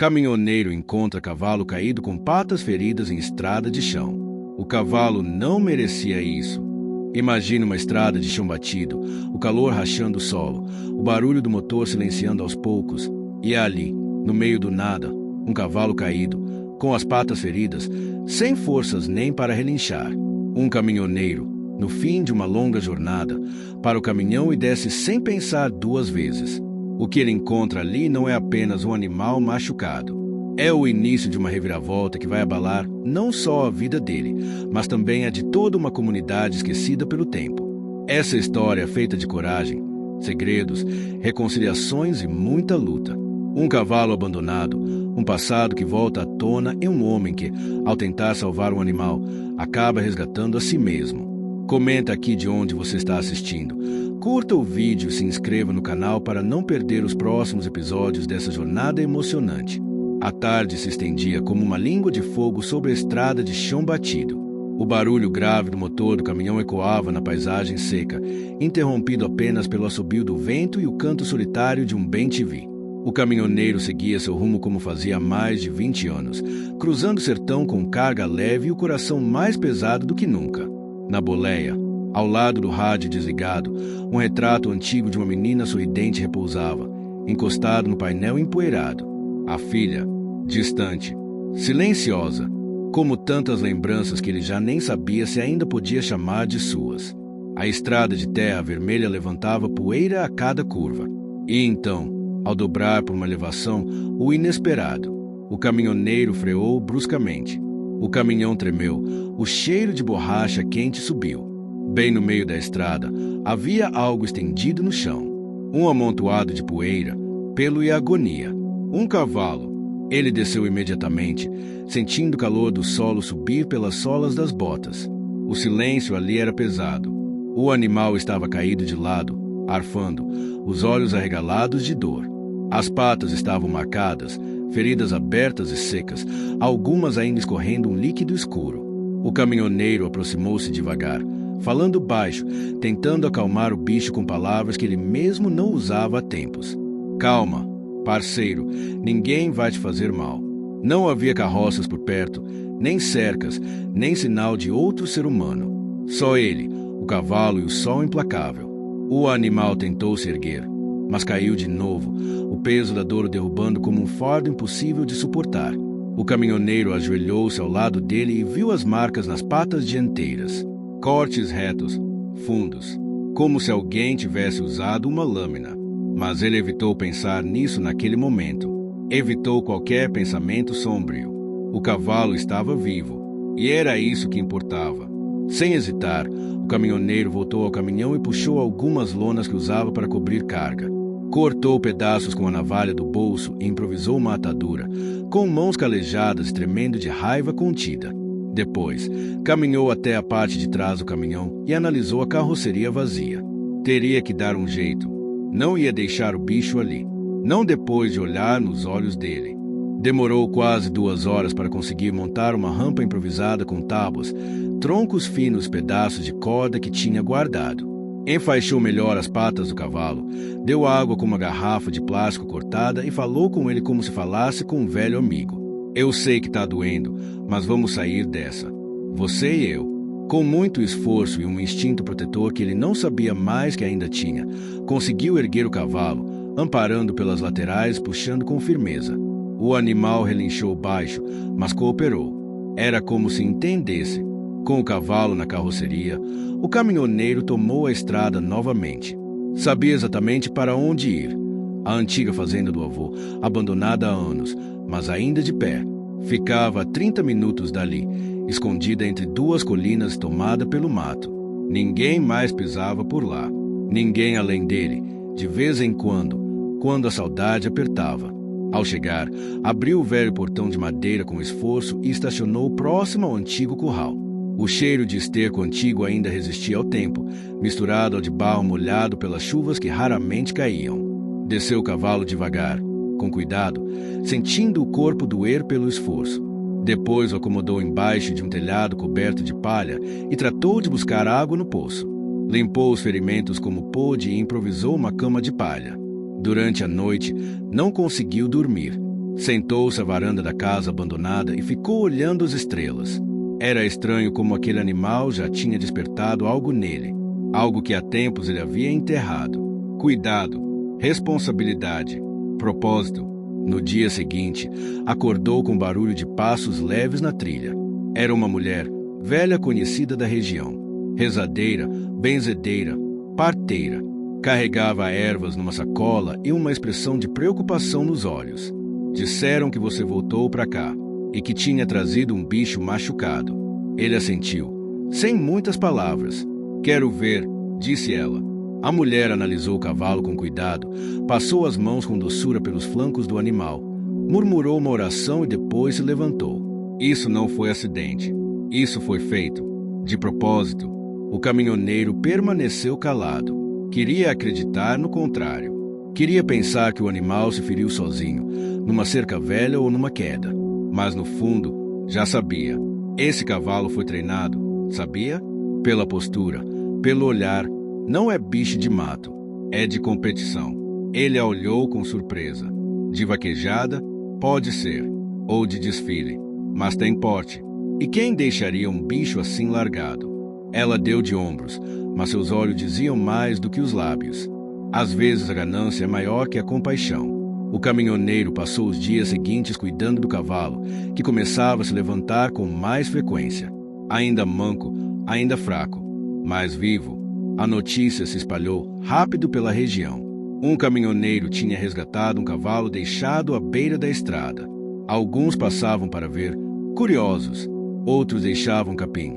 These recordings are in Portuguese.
Caminhoneiro encontra cavalo caído com patas feridas em estrada de chão. O cavalo não merecia isso. Imagine uma estrada de chão batido, o calor rachando o solo, o barulho do motor silenciando aos poucos, e ali, no meio do nada, um cavalo caído, com as patas feridas, sem forças nem para relinchar. Um caminhoneiro, no fim de uma longa jornada, para o caminhão e desce sem pensar duas vezes. O que ele encontra ali não é apenas um animal machucado. É o início de uma reviravolta que vai abalar não só a vida dele, mas também a de toda uma comunidade esquecida pelo tempo. Essa história é feita de coragem, segredos, reconciliações e muita luta. Um cavalo abandonado, um passado que volta à tona e um homem que, ao tentar salvar um animal, acaba resgatando a si mesmo. Comenta aqui de onde você está assistindo. Curta o vídeo e se inscreva no canal para não perder os próximos episódios dessa jornada emocionante. A tarde se estendia como uma língua de fogo sobre a estrada de chão batido. O barulho grave do motor do caminhão ecoava na paisagem seca, interrompido apenas pelo assobio do vento e o canto solitário de um bem-te-vi. O caminhoneiro seguia seu rumo como fazia há mais de 20 anos, cruzando o sertão com carga leve e o coração mais pesado do que nunca. Na boleia, ao lado do rádio desligado, um retrato antigo de uma menina sorridente repousava, encostado no painel empoeirado. A filha, distante, silenciosa, como tantas lembranças que ele já nem sabia se ainda podia chamar de suas. A estrada de terra vermelha levantava poeira a cada curva. E então, ao dobrar por uma elevação, o inesperado. O caminhoneiro freou bruscamente. O caminhão tremeu, o cheiro de borracha quente subiu. Bem no meio da estrada, havia algo estendido no chão. Um amontoado de poeira, pelo e agonia. Um cavalo. Ele desceu imediatamente, sentindo o calor do solo subir pelas solas das botas. O silêncio ali era pesado. O animal estava caído de lado, arfando, os olhos arregalados de dor. As patas estavam marcadas, feridas abertas e secas, algumas ainda escorrendo um líquido escuro. O caminhoneiro aproximou-se devagar, falando baixo, tentando acalmar o bicho com palavras que ele mesmo não usava há tempos. Calma, parceiro, ninguém vai te fazer mal. Não havia carroças por perto, nem cercas, nem sinal de outro ser humano. Só ele, o cavalo e o sol implacável. O animal tentou se erguer, mas caiu de novo, o peso da dor o derrubando como um fardo impossível de suportar. O caminhoneiro ajoelhou-se ao lado dele e viu as marcas nas patas dianteiras. Cortes retos, fundos, como se alguém tivesse usado uma lâmina. Mas ele evitou pensar nisso naquele momento. Evitou qualquer pensamento sombrio. O cavalo estava vivo, e era isso que importava. Sem hesitar, o caminhoneiro voltou ao caminhão e puxou algumas lonas que usava para cobrir carga. Cortou pedaços com a navalha do bolso e improvisou uma atadura, com mãos calejadas e tremendo de raiva contida. Depois, caminhou até a parte de trás do caminhão e analisou a carroceria vazia. Teria que dar um jeito. Não ia deixar o bicho ali, não depois de olhar nos olhos dele. Demorou quase 2 horas para conseguir montar uma rampa improvisada com tábuas, troncos finos, pedaços de corda que tinha guardado. Enfaixou melhor as patas do cavalo, deu água com uma garrafa de plástico cortada e falou com ele como se falasse com um velho amigo. Eu sei que tá doendo, mas vamos sair dessa. Você e eu. Com muito esforço e um instinto protetor que ele não sabia mais que ainda tinha, conseguiu erguer o cavalo, amparando pelas laterais, puxando com firmeza. O animal relinchou baixo, mas cooperou. Era como se entendesse. Com o cavalo na carroceria, o caminhoneiro tomou a estrada novamente. Sabia exatamente para onde ir. A antiga fazenda do avô, abandonada há anos, mas ainda de pé. Ficava a 30 minutos dali, escondida entre 2 colinas tomada pelo mato. Ninguém mais pisava por lá. Ninguém além dele, de vez em quando a saudade apertava. Ao chegar, abriu o velho portão de madeira com esforço e estacionou próximo ao antigo curral. O cheiro de esterco antigo ainda resistia ao tempo, misturado ao de barro molhado pelas chuvas que raramente caíam. Desceu o cavalo devagar, com cuidado, sentindo o corpo doer pelo esforço. Depois o acomodou embaixo de um telhado coberto de palha e tratou de buscar água no poço. Limpou os ferimentos como pôde e improvisou uma cama de palha. Durante a noite, não conseguiu dormir. Sentou-se à varanda da casa abandonada e ficou olhando as estrelas. Era estranho como aquele animal já tinha despertado algo nele, algo que há tempos ele havia enterrado. Cuidado, responsabilidade, propósito. No dia seguinte, acordou com barulho de passos leves na trilha. Era uma mulher, velha conhecida da região, rezadeira, benzedeira, parteira. Carregava ervas numa sacola e uma expressão de preocupação nos olhos. Disseram que você voltou para cá e que tinha trazido um bicho machucado. Ele assentiu, sem muitas palavras. Quero ver, disse ela. A mulher analisou o cavalo com cuidado, passou as mãos com doçura pelos flancos do animal, murmurou uma oração e depois se levantou. Isso não foi acidente. Isso foi feito. De propósito. O caminhoneiro permaneceu calado. Queria acreditar no contrário. Queria pensar que o animal se feriu sozinho, numa cerca velha ou numa queda. Mas no fundo, já sabia. Esse cavalo foi treinado, sabia? Pela postura, pelo olhar. Não é bicho de mato, é de competição. Ele a olhou com surpresa. De vaquejada, pode ser, ou de desfile, mas tem porte. E quem deixaria um bicho assim largado? Ela deu de ombros, mas seus olhos diziam mais do que os lábios. Às vezes a ganância é maior que a compaixão. O caminhoneiro passou os dias seguintes cuidando do cavalo, que começava a se levantar com mais frequência. Ainda manco, ainda fraco, mas vivo. A notícia se espalhou rápido pela região. Um caminhoneiro tinha resgatado um cavalo deixado à beira da estrada. Alguns passavam para ver, curiosos. Outros deixavam capim,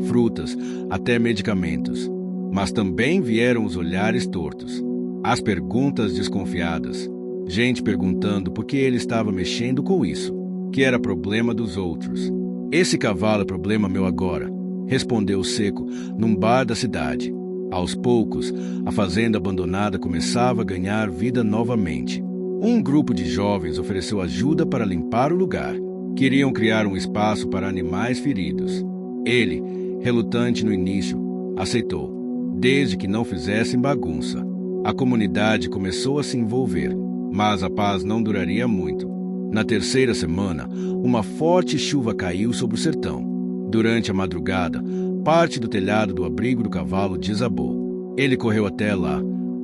frutas, até medicamentos. Mas também vieram os olhares tortos, as perguntas desconfiadas. Gente perguntando por que ele estava mexendo com isso, que era problema dos outros. Esse cavalo é problema meu agora, respondeu seco, num bar da cidade. Aos poucos, a fazenda abandonada começava a ganhar vida novamente. Um grupo de jovens ofereceu ajuda para limpar o lugar. Queriam criar um espaço para animais feridos. Ele, relutante no início, aceitou, desde que não fizessem bagunça. A comunidade começou a se envolver, mas a paz não duraria muito. Na terceira semana, uma forte chuva caiu sobre o sertão. Durante a madrugada, parte do telhado do abrigo do cavalo desabou. Ele correu até lá,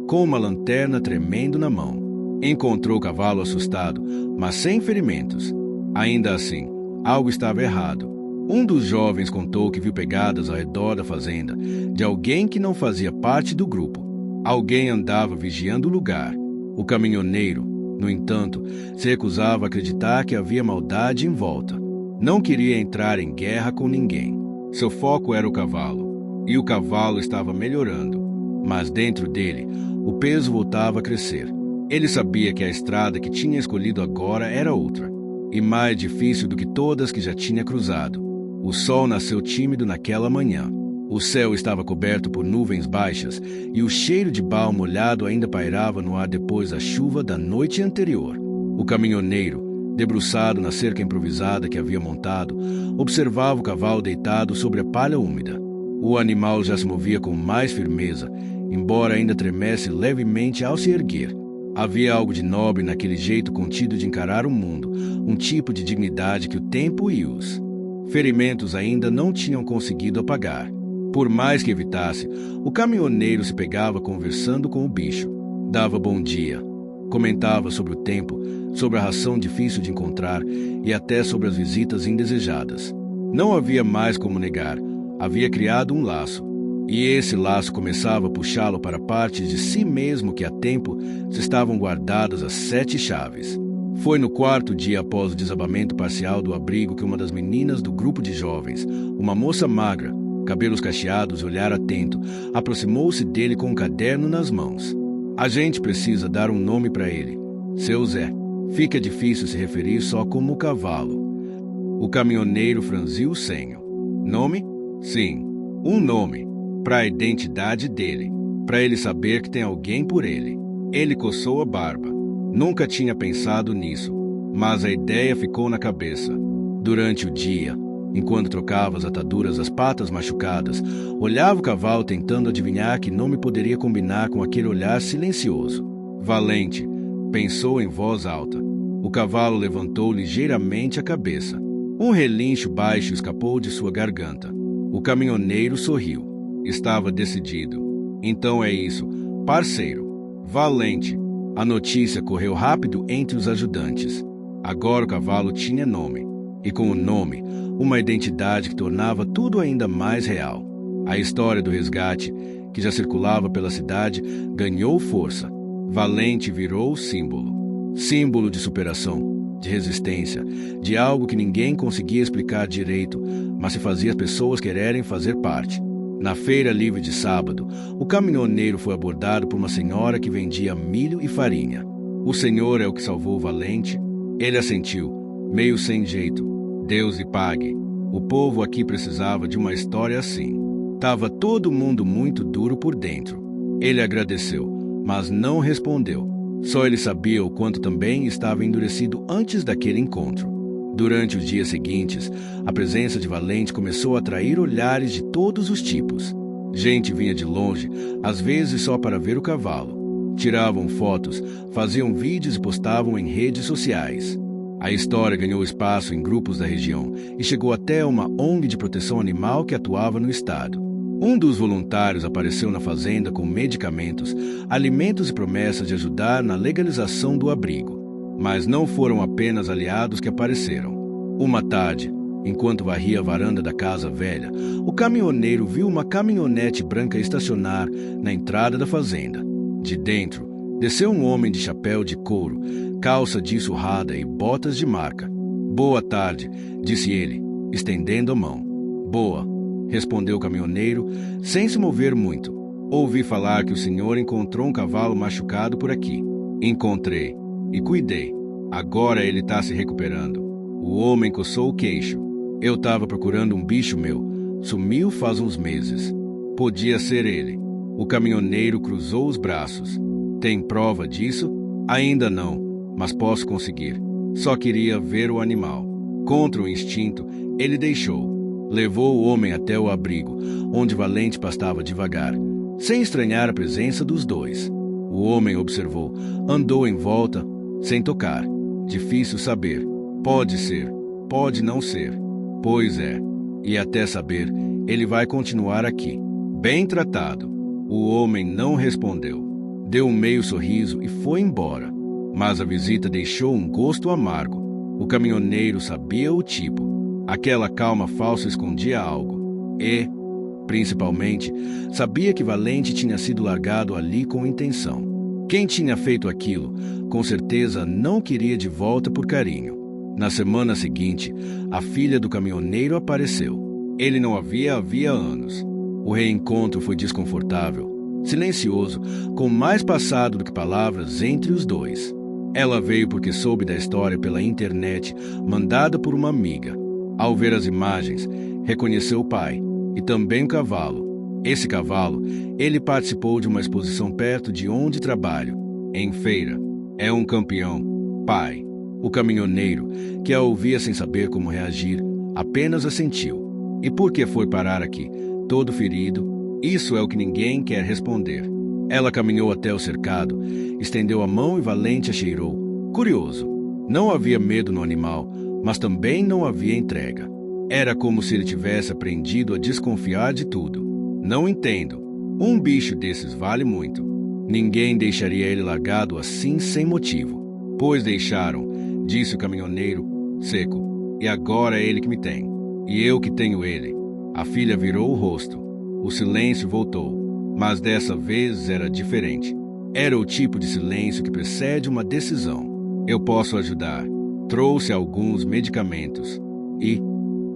com uma lanterna tremendo na mão. Encontrou o cavalo assustado, mas sem ferimentos. Ainda assim, algo estava errado. Um dos jovens contou que viu pegadas ao redor da fazenda de alguém que não fazia parte do grupo. Alguém andava vigiando o lugar. O caminhoneiro, no entanto, se recusava a acreditar que havia maldade em volta. Não queria entrar em guerra com ninguém. Seu foco era o cavalo, e o cavalo estava melhorando. Mas dentro dele, o peso voltava a crescer. Ele sabia que a estrada que tinha escolhido agora era outra, e mais difícil do que todas que já tinha cruzado. O sol nasceu tímido naquela manhã. O céu estava coberto por nuvens baixas e o cheiro de balmo molhado ainda pairava no ar depois da chuva da noite anterior. O caminhoneiro, debruçado na cerca improvisada que havia montado, observava o cavalo deitado sobre a palha úmida. O animal já se movia com mais firmeza, embora ainda tremesse levemente ao se erguer. Havia algo de nobre naquele jeito contido de encarar o mundo, um tipo de dignidade que o tempo e os ferimentos ainda não tinham conseguido apagar. Por mais que evitasse, o caminhoneiro se pegava conversando com o bicho. Dava bom dia, comentava sobre o tempo, sobre a ração difícil de encontrar e até sobre as visitas indesejadas. Não havia mais como negar, havia criado um laço. E esse laço começava a puxá-lo para partes de si mesmo que há tempo se estavam guardadas as 7 chaves. Foi no 4º dia após o desabamento parcial do abrigo que uma das meninas do grupo de jovens, uma moça magra, cabelos cacheados e olhar atento, aproximou-se dele com um caderno nas mãos. A gente precisa dar um nome para ele. Seu Zé. Fica difícil se referir só como cavalo. O caminhoneiro franziu o senho. Nome? Sim, um nome. Para a identidade dele. Para ele saber que tem alguém por ele. Ele coçou a barba. Nunca tinha pensado nisso, mas a ideia ficou na cabeça. Durante o dia, enquanto trocava as ataduras das patas machucadas, olhava o cavalo tentando adivinhar que nome poderia combinar com aquele olhar silencioso. Valente, pensou em voz alta. O cavalo levantou ligeiramente a cabeça. Um relincho baixo escapou de sua garganta. O caminhoneiro sorriu. Estava decidido. Então é isso, parceiro. Valente. A notícia correu rápido entre os ajudantes. Agora o cavalo tinha nome. E com o nome, uma identidade que tornava tudo ainda mais real. A história do resgate, que já circulava pela cidade, ganhou força. Valente virou símbolo. Símbolo de superação, de resistência, de algo que ninguém conseguia explicar direito, mas se fazia as pessoas quererem fazer parte. Na feira livre de sábado, o caminhoneiro foi abordado por uma senhora que vendia milho e farinha. O senhor é o que salvou o Valente? Ele assentiu, meio sem jeito. Deus lhe pague. O povo aqui precisava de uma história assim. Tava todo mundo muito duro por dentro. Ele agradeceu, mas não respondeu. Só ele sabia o quanto também estava endurecido antes daquele encontro. Durante os dias seguintes, a presença de Valente começou a atrair olhares de todos os tipos. Gente vinha de longe, às vezes só para ver o cavalo. Tiravam fotos, faziam vídeos e postavam em redes sociais. A história ganhou espaço em grupos da região e chegou até uma ONG de proteção animal que atuava no estado. Um dos voluntários apareceu na fazenda com medicamentos, alimentos e promessas de ajudar na legalização do abrigo. Mas não foram apenas aliados que apareceram. Uma tarde, enquanto varria a varanda da casa velha, o caminhoneiro viu uma caminhonete branca estacionar na entrada da fazenda. De dentro, desceu um homem de chapéu de couro, calça de surrada e botas de marca. "Boa tarde", disse ele, estendendo a mão. "Boa", respondeu o caminhoneiro, sem se mover muito. "Ouvi falar que o senhor encontrou um cavalo machucado por aqui." "Encontrei. E cuidei. Agora ele está se recuperando." O homem coçou o queixo. "Eu estava procurando um bicho meu. Sumiu faz uns meses." Podia ser ele. O caminhoneiro cruzou os braços. "Tem prova disso?" "Ainda não, mas posso conseguir. Só queria ver o animal." Contra o instinto, ele deixou. Levou o homem até o abrigo, onde Valente pastava devagar, sem estranhar a presença dos dois. O homem observou, andou em volta, sem tocar. Difícil saber. Pode ser, pode não ser. Pois é. E até saber, ele vai continuar aqui. Bem tratado. O homem não respondeu. Deu um meio sorriso e foi embora. Mas a visita deixou um gosto amargo. O caminhoneiro sabia o tipo. Aquela calma falsa escondia algo. E, principalmente, sabia que Valente tinha sido largado ali com intenção. Quem tinha feito aquilo, com certeza não queria de volta por carinho. Na semana seguinte, a filha do caminhoneiro apareceu. Ele não a via havia anos. O reencontro foi desconfortável, silencioso, com mais passado do que palavras entre os dois. Ela veio porque soube da história pela internet, mandada por uma amiga. Ao ver as imagens, reconheceu o pai e também o cavalo. Esse cavalo, ele participou de uma exposição perto de onde trabalho, em feira. É um campeão, pai. O caminhoneiro, que a ouvia sem saber como reagir, apenas assentiu. E por que foi parar aqui, todo ferido? Isso é o que ninguém quer responder. Ela caminhou até o cercado, estendeu a mão e Valente a cheirou. Curioso. Não havia medo no animal, mas também não havia entrega. Era como se ele tivesse aprendido a desconfiar de tudo. Não entendo. Um bicho desses vale muito. Ninguém deixaria ele largado assim sem motivo. Pois deixaram, disse o caminhoneiro, seco. E agora é ele que me tem. E eu que tenho ele. A filha virou o rosto. O silêncio voltou. Mas dessa vez era diferente. Era o tipo de silêncio que precede uma decisão. Eu posso ajudar. Trouxe alguns medicamentos. E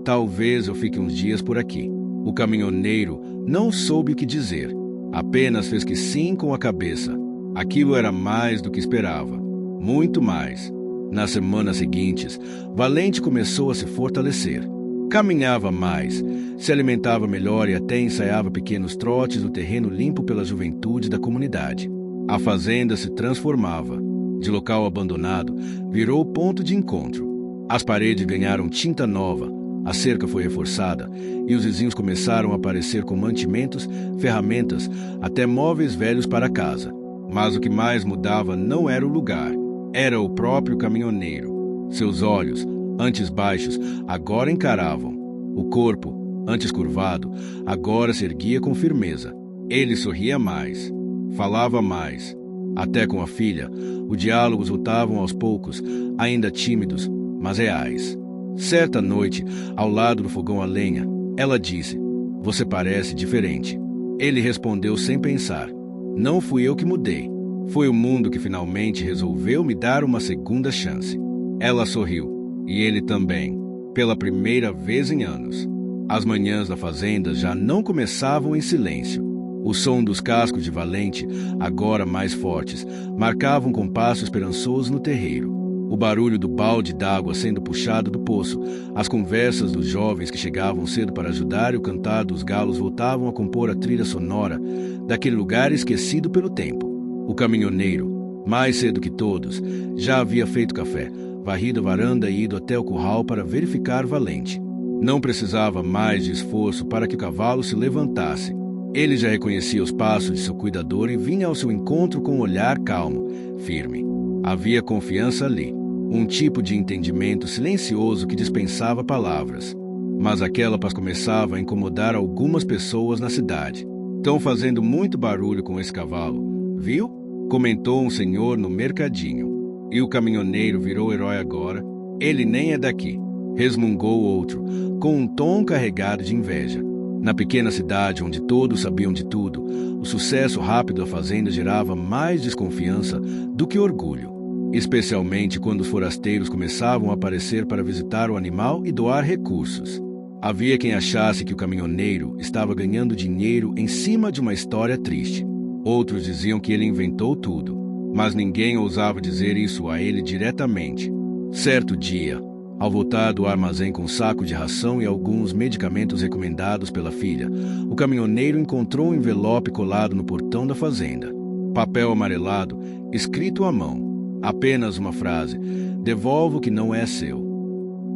talvez eu fique uns dias por aqui. O caminhoneiro não soube o que dizer. Apenas fez que sim com a cabeça. Aquilo era mais do que esperava. Muito mais. Nas semanas seguintes, Valente começou a se fortalecer. Caminhava mais, se alimentava melhor e até ensaiava pequenos trotes no terreno limpo pela juventude da comunidade. A fazenda se transformava. De local abandonado, virou ponto de encontro. As paredes ganharam tinta nova, a cerca foi reforçada e os vizinhos começaram a aparecer com mantimentos, ferramentas, até móveis velhos para casa. Mas o que mais mudava não era o lugar, Era o próprio caminhoneiro. Seus olhos, antes baixos, agora encaravam. O corpo, antes curvado, agora se erguia com firmeza. Ele sorria mais, falava mais. Até com a filha, os diálogos voltavam aos poucos, ainda tímidos, mas reais. Certa noite, ao lado do fogão a lenha, ela disse: "Você parece diferente." Ele respondeu sem pensar: "Não fui eu que mudei. Foi o mundo que finalmente resolveu me dar uma segunda chance." Ela sorriu, e ele também, pela primeira vez em anos. As manhãs da fazenda já não começavam em silêncio. O som dos cascos de Valente, agora mais fortes, marcava um compasso esperançoso no terreiro. O barulho do balde d'água sendo puxado do poço, as conversas dos jovens que chegavam cedo para ajudar e o cantar dos galos voltavam a compor a trilha sonora daquele lugar esquecido pelo tempo. O caminhoneiro, mais cedo que todos, já havia feito café, varrido a varanda e ido até o curral para verificar Valente. Não precisava mais de esforço para que o cavalo se levantasse. Ele já reconhecia os passos de seu cuidador e vinha ao seu encontro com um olhar calmo, firme. Havia confiança ali, um tipo de entendimento silencioso que dispensava palavras. Mas aquela paz começava a incomodar algumas pessoas na cidade. "Estão fazendo muito barulho com esse cavalo, viu?" comentou um senhor no mercadinho. "E o caminhoneiro virou herói agora. Ele nem é daqui", resmungou outro, com um tom carregado de inveja. Na pequena cidade onde todos sabiam de tudo, o sucesso rápido da fazenda gerava mais desconfiança do que orgulho, especialmente quando os forasteiros começavam a aparecer para visitar o animal e doar recursos. Havia quem achasse que o caminhoneiro estava ganhando dinheiro em cima de uma história triste. Outros diziam que ele inventou tudo, mas ninguém ousava dizer isso a ele diretamente. Certo dia, ao voltar do armazém com um saco de ração e alguns medicamentos recomendados pela filha, o caminhoneiro encontrou um envelope colado no portão da fazenda. Papel amarelado, escrito à mão. Apenas uma frase: "Devolva o que não é seu."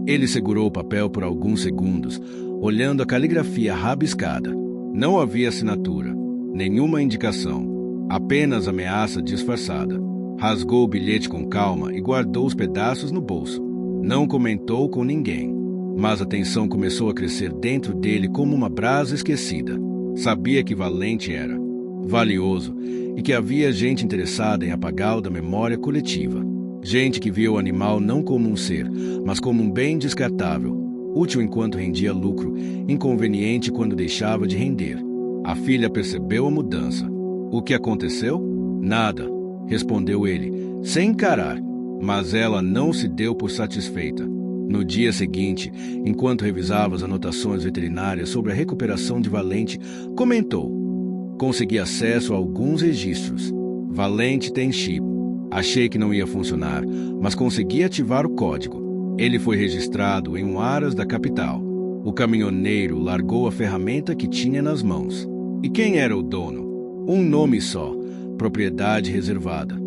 Ele segurou o papel por alguns segundos, olhando a caligrafia rabiscada. Não havia assinatura, nenhuma indicação, apenas ameaça disfarçada. Rasgou o bilhete com calma e guardou os pedaços no bolso. Não comentou com ninguém, mas a tensão começou a crescer dentro dele como uma brasa esquecida. Sabia que Valente era valioso e que havia gente interessada em apagá-lo da memória coletiva. Gente que via o animal não como um ser, mas como um bem descartável, útil enquanto rendia lucro, inconveniente quando deixava de render. A filha percebeu a mudança. "O que aconteceu?" "Nada", respondeu ele, sem encarar. Mas ela não se deu por satisfeita. No dia seguinte, enquanto revisava as anotações veterinárias sobre a recuperação de Valente, comentou: "Consegui acesso a alguns registros. Valente tem chip. Achei que não ia funcionar, mas consegui ativar o código. Ele foi registrado em um aras da capital." O caminhoneiro largou a ferramenta que tinha nas mãos. E quem era o dono? Um nome só: propriedade reservada.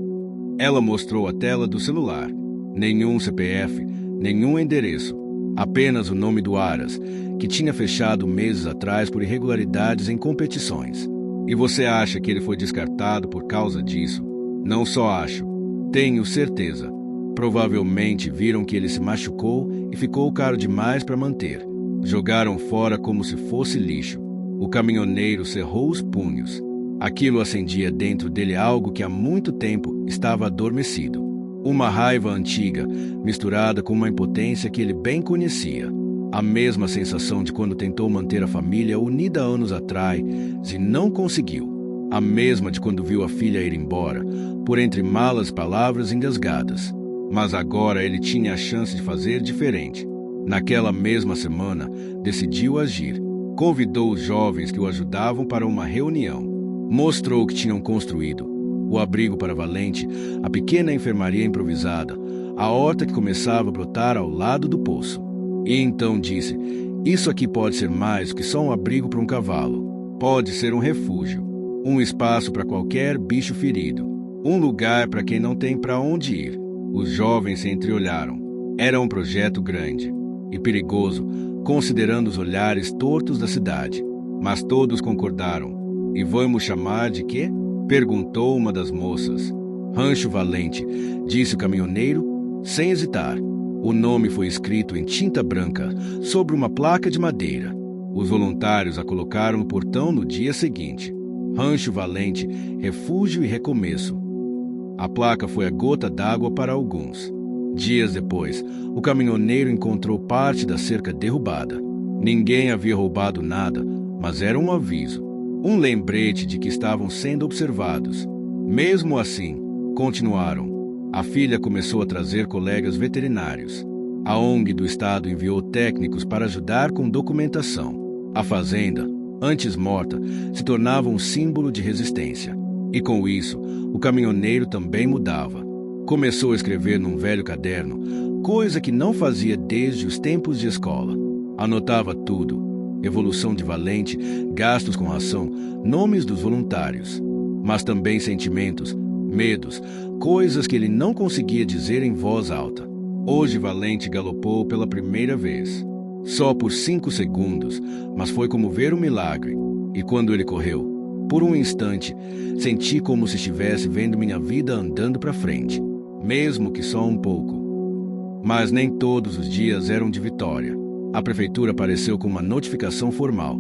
Ela mostrou a tela do celular. Nenhum CPF, nenhum endereço. Apenas o nome do aras, que tinha fechado meses atrás por irregularidades em competições. E você acha que ele foi descartado por causa disso? Não só acho. Tenho certeza. Provavelmente viram que ele se machucou e ficou caro demais para manter. Jogaram fora como se fosse lixo. O caminhoneiro cerrou os punhos. Aquilo acendia dentro dele algo que há muito tempo estava adormecido. Uma raiva antiga, misturada com uma impotência que ele bem conhecia. A mesma sensação de quando tentou manter a família unida anos atrás e não conseguiu. A mesma de quando viu a filha ir embora, por entre malas palavras engasgadas. Mas agora ele tinha a chance de fazer diferente. Naquela mesma semana, decidiu agir. Convidou os jovens que o ajudavam para uma reunião. Mostrou que tinham construído o abrigo para Valente, a pequena enfermaria improvisada, a horta que começava a brotar ao lado do poço. E então disse: "Isso aqui pode ser mais do que só um abrigo para um cavalo. Pode ser um refúgio, um espaço para qualquer bicho ferido, um lugar para quem não tem para onde ir." Os jovens se entreolharam. Era um projeto grande e perigoso, considerando os olhares tortos da cidade. Mas todos concordaram. "E vamos chamar de quê?" perguntou uma das moças. Rancho Valente, disse o caminhoneiro, sem hesitar. O nome foi escrito em tinta branca sobre uma placa de madeira. Os voluntários a colocaram no portão no dia seguinte. Rancho Valente, refúgio e recomeço. A placa foi a gota d'água para alguns. Dias depois, o caminhoneiro encontrou parte da cerca derrubada. Ninguém havia roubado nada, mas era um aviso, um lembrete de que estavam sendo observados. Mesmo assim, continuaram. A filha começou a trazer colegas veterinários. A ONG do estado enviou técnicos para ajudar com documentação. A fazenda, antes morta, se tornava um símbolo de resistência. E com isso, o caminhoneiro também mudava. Começou a escrever num velho caderno, coisa que não fazia desde os tempos de escola. Anotava tudo: evolução de Valente, gastos com ração, nomes dos voluntários. Mas também sentimentos, medos, coisas que ele não conseguia dizer em voz alta. Hoje Valente galopou pela primeira vez. Só por 5 segundos, mas foi como ver um milagre. E quando ele correu, por um instante, senti como se estivesse vendo minha vida andando para frente, mesmo que só um pouco. Mas nem todos os dias eram de vitória. A prefeitura apareceu com uma notificação formal.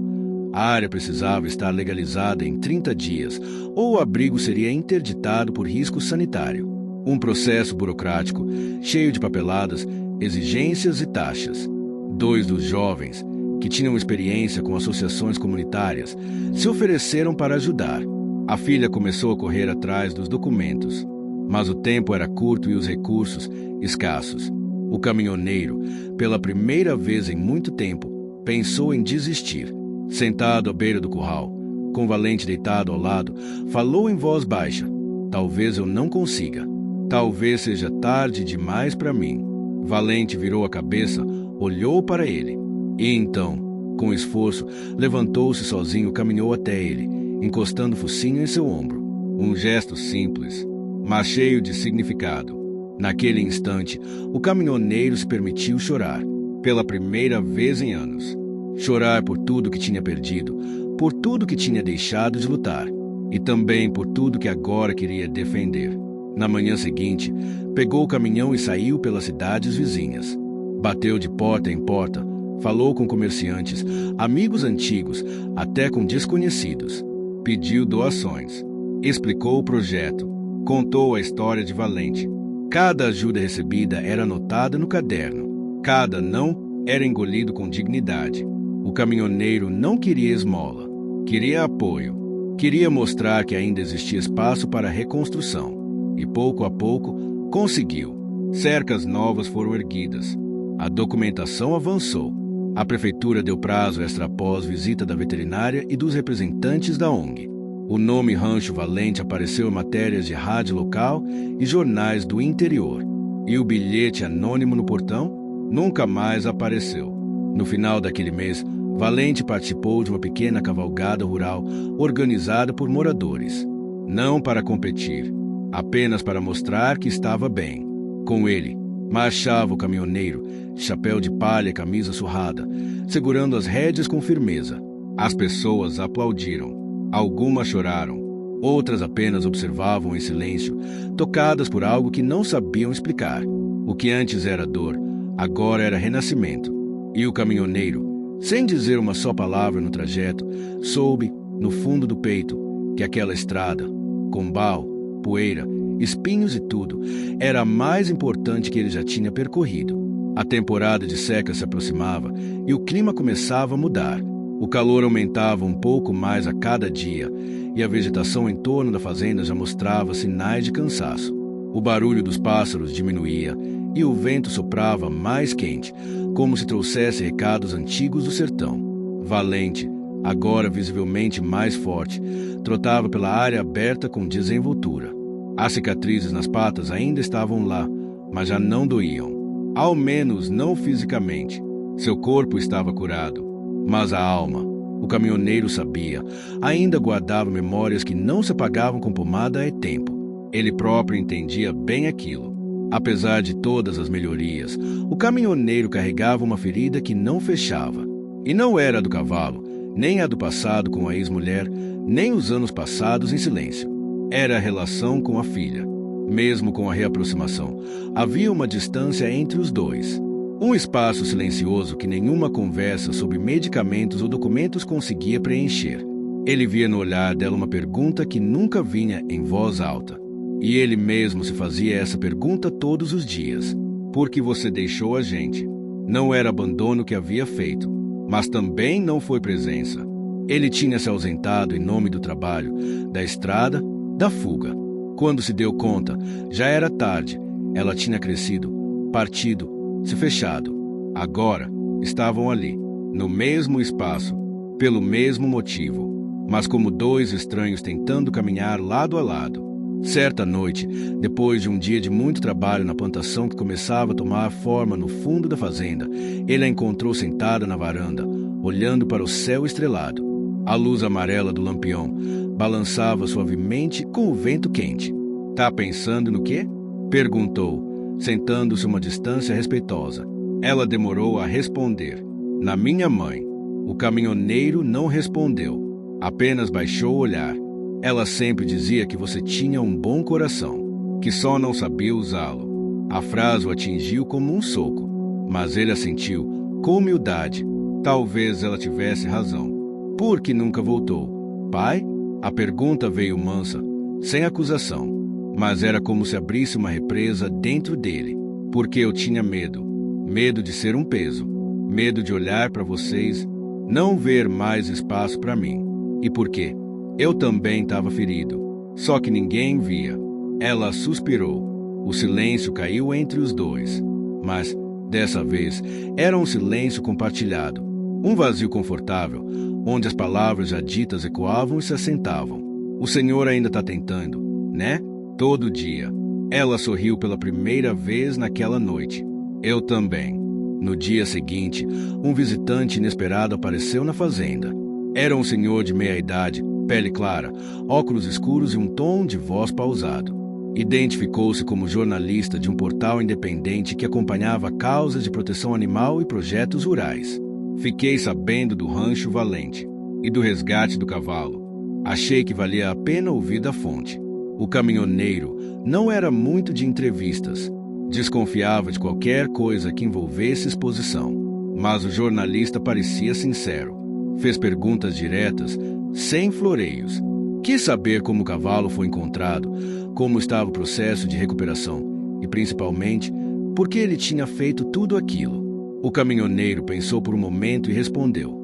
A área precisava estar legalizada em 30 dias, ou o abrigo seria interditado por risco sanitário. Um processo burocrático, cheio de papeladas, exigências e taxas. 2 dos jovens, que tinham experiência com associações comunitárias, se ofereceram para ajudar. A filha começou a correr atrás dos documentos, mas o tempo era curto e os recursos escassos. O caminhoneiro, pela primeira vez em muito tempo, pensou em desistir. Sentado à beira do curral, com Valente deitado ao lado, falou em voz baixa: "Talvez eu não consiga. Talvez seja tarde demais para mim." Valente virou a cabeça, olhou para ele. E então, com esforço, levantou-se sozinho e caminhou até ele, encostando o focinho em seu ombro. Um gesto simples, mas cheio de significado. Naquele instante, o caminhoneiro se permitiu chorar, pela primeira vez em anos. Chorar por tudo que tinha perdido, por tudo que tinha deixado de lutar, e também por tudo que agora queria defender. Na manhã seguinte, pegou o caminhão e saiu pelas cidades vizinhas. Bateu de porta em porta, falou com comerciantes, amigos antigos, até com desconhecidos. Pediu doações, explicou o projeto, contou a história de Valente. Cada ajuda recebida era anotada no caderno. Cada não era engolido com dignidade. O caminhoneiro não queria esmola, queria apoio, queria mostrar que ainda existia espaço para reconstrução. E pouco a pouco, conseguiu. Cercas novas foram erguidas. A documentação avançou. A prefeitura deu prazo extra após visita da veterinária e dos representantes da ONG. O nome Rancho Valente apareceu em matérias de rádio local e jornais do interior. E o bilhete anônimo no portão nunca mais apareceu. No final daquele mês, Valente participou de uma pequena cavalgada rural organizada por moradores. Não para competir, apenas para mostrar que estava bem. Com ele, marchava o caminhoneiro, chapéu de palha e camisa surrada, segurando as rédeas com firmeza. As pessoas aplaudiram. Algumas choraram. Outras apenas observavam em silêncio, tocadas por algo que não sabiam explicar. O que antes era dor, agora era renascimento. E o caminhoneiro, sem dizer uma só palavra no trajeto, soube, no fundo do peito, que aquela estrada, com barro, poeira, espinhos e tudo, era a mais importante que ele já tinha percorrido. A temporada de seca se aproximava e o clima começava a mudar. O calor aumentava um pouco mais a cada dia e a vegetação em torno da fazenda já mostrava sinais de cansaço. O barulho dos pássaros diminuía e o vento soprava mais quente, como se trouxesse recados antigos do sertão. Valente, agora visivelmente mais forte, trotava pela área aberta com desenvoltura. As cicatrizes nas patas ainda estavam lá, mas já não doíam. Ao menos não fisicamente. Seu corpo estava curado. Mas a alma, o caminhoneiro sabia, ainda guardava memórias que não se apagavam com pomada e tempo. Ele próprio entendia bem aquilo. Apesar de todas as melhorias, o caminhoneiro carregava uma ferida que não fechava. E não era a do cavalo, nem a do passado com a ex-mulher, nem os anos passados em silêncio. Era a relação com a filha. Mesmo com a reaproximação, havia uma distância entre os dois. Um espaço silencioso que nenhuma conversa sobre medicamentos ou documentos conseguia preencher. Ele via no olhar dela uma pergunta que nunca vinha em voz alta. E ele mesmo se fazia essa pergunta todos os dias. Por que você deixou a gente? Não era abandono que havia feito, mas também não foi presença. Ele tinha se ausentado em nome do trabalho, da estrada, da fuga. Quando se deu conta, já era tarde. Ela tinha crescido, partido, se fechado. Agora, estavam ali, no mesmo espaço, pelo mesmo motivo, mas como dois estranhos tentando caminhar lado a lado. Certa noite, depois de um dia de muito trabalho na plantação que começava a tomar forma no fundo da fazenda, ele a encontrou sentada na varanda, olhando para o céu estrelado. A luz amarela do lampião balançava suavemente com o vento quente. "Tá pensando no quê?" perguntou, sentando-se uma distância respeitosa. Ela demorou a responder. "Na minha mãe." O caminhoneiro não respondeu, apenas baixou o olhar. "Ela sempre dizia que você tinha um bom coração, que só não sabia usá-lo." A frase o atingiu como um soco, mas ele a sentiu com humildade. Talvez ela tivesse razão. "Por que nunca voltou, pai?" A pergunta veio mansa, sem acusação, mas era como se abrisse uma represa dentro dele. "Porque eu tinha medo. Medo de ser um peso. Medo de olhar para vocês, não ver mais espaço para mim. E por quê? Eu também estava ferido, só que ninguém via." Ela suspirou. O silêncio caiu entre os dois, mas, dessa vez, era um silêncio compartilhado. Um vazio confortável, onde as palavras já ditas ecoavam e se assentavam. "O senhor ainda está tentando, né? Todo dia." Ela sorriu pela primeira vez naquela noite. "Eu também." No dia seguinte, um visitante inesperado apareceu na fazenda. Era um senhor de meia-idade, pele clara, óculos escuros e um tom de voz pausado. Identificou-se como jornalista de um portal independente que acompanhava causas de proteção animal e projetos rurais. "Fiquei sabendo do Rancho Valente e do resgate do cavalo. Achei que valia a pena ouvir da fonte." O caminhoneiro não era muito de entrevistas. Desconfiava de qualquer coisa que envolvesse exposição. Mas o jornalista parecia sincero. Fez perguntas diretas, sem floreios. Quis saber como o cavalo foi encontrado, como estava o processo de recuperação e, principalmente, por que ele tinha feito tudo aquilo. O caminhoneiro pensou por um momento e respondeu: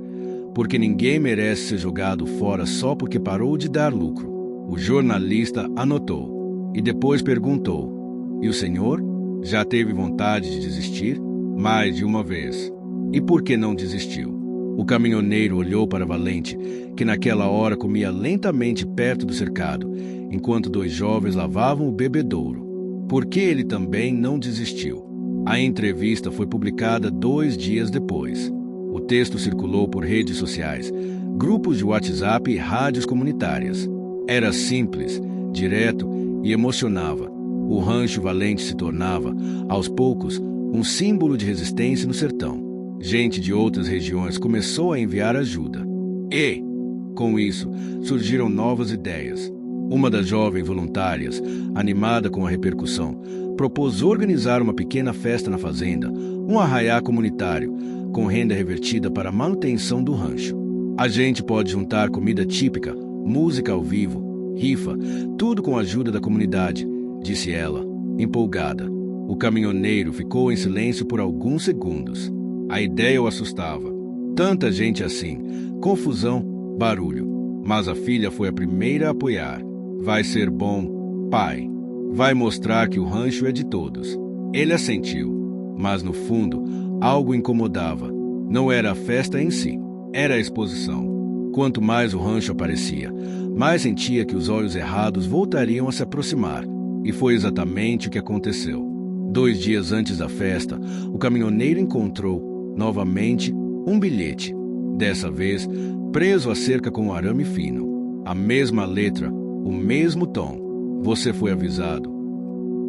"Porque ninguém merece ser jogado fora só porque parou de dar lucro." O jornalista anotou e depois perguntou: "E o senhor? Já teve vontade de desistir?" "Mais de uma vez." "E por que não desistiu?" O caminhoneiro olhou para Valente, que naquela hora comia lentamente perto do cercado, enquanto dois jovens lavavam o bebedouro. Por que ele também não desistiu? A entrevista foi publicada 2 dias depois. O texto circulou por redes sociais, grupos de WhatsApp e rádios comunitárias. Era simples, direto e emocionava. O Rancho Valente se tornava, aos poucos, um símbolo de resistência no sertão. Gente de outras regiões começou a enviar ajuda. E, com isso, surgiram novas ideias. Uma das jovens voluntárias, animada com a repercussão, propôs organizar uma pequena festa na fazenda, um arraiá comunitário, com renda revertida para a manutenção do rancho. "A gente pode juntar comida típica, música ao vivo, rifa, tudo com a ajuda da comunidade", disse ela, empolgada. O caminhoneiro ficou em silêncio por alguns segundos. A ideia o assustava. Tanta gente assim, confusão, barulho. Mas a filha foi a primeira a apoiar. "Vai ser bom, pai. Vai mostrar que o rancho é de todos." Ele assentiu, mas no fundo, algo incomodava. Não era a festa em si, era a exposição. Quanto mais o rancho aparecia, mais sentia que os olhos errados voltariam a se aproximar. E foi exatamente o que aconteceu. 2 dias antes da festa, o caminhoneiro encontrou novamente um bilhete, dessa vez preso à cerca com um arame fino. A mesma letra, o mesmo tom. "Você foi avisado."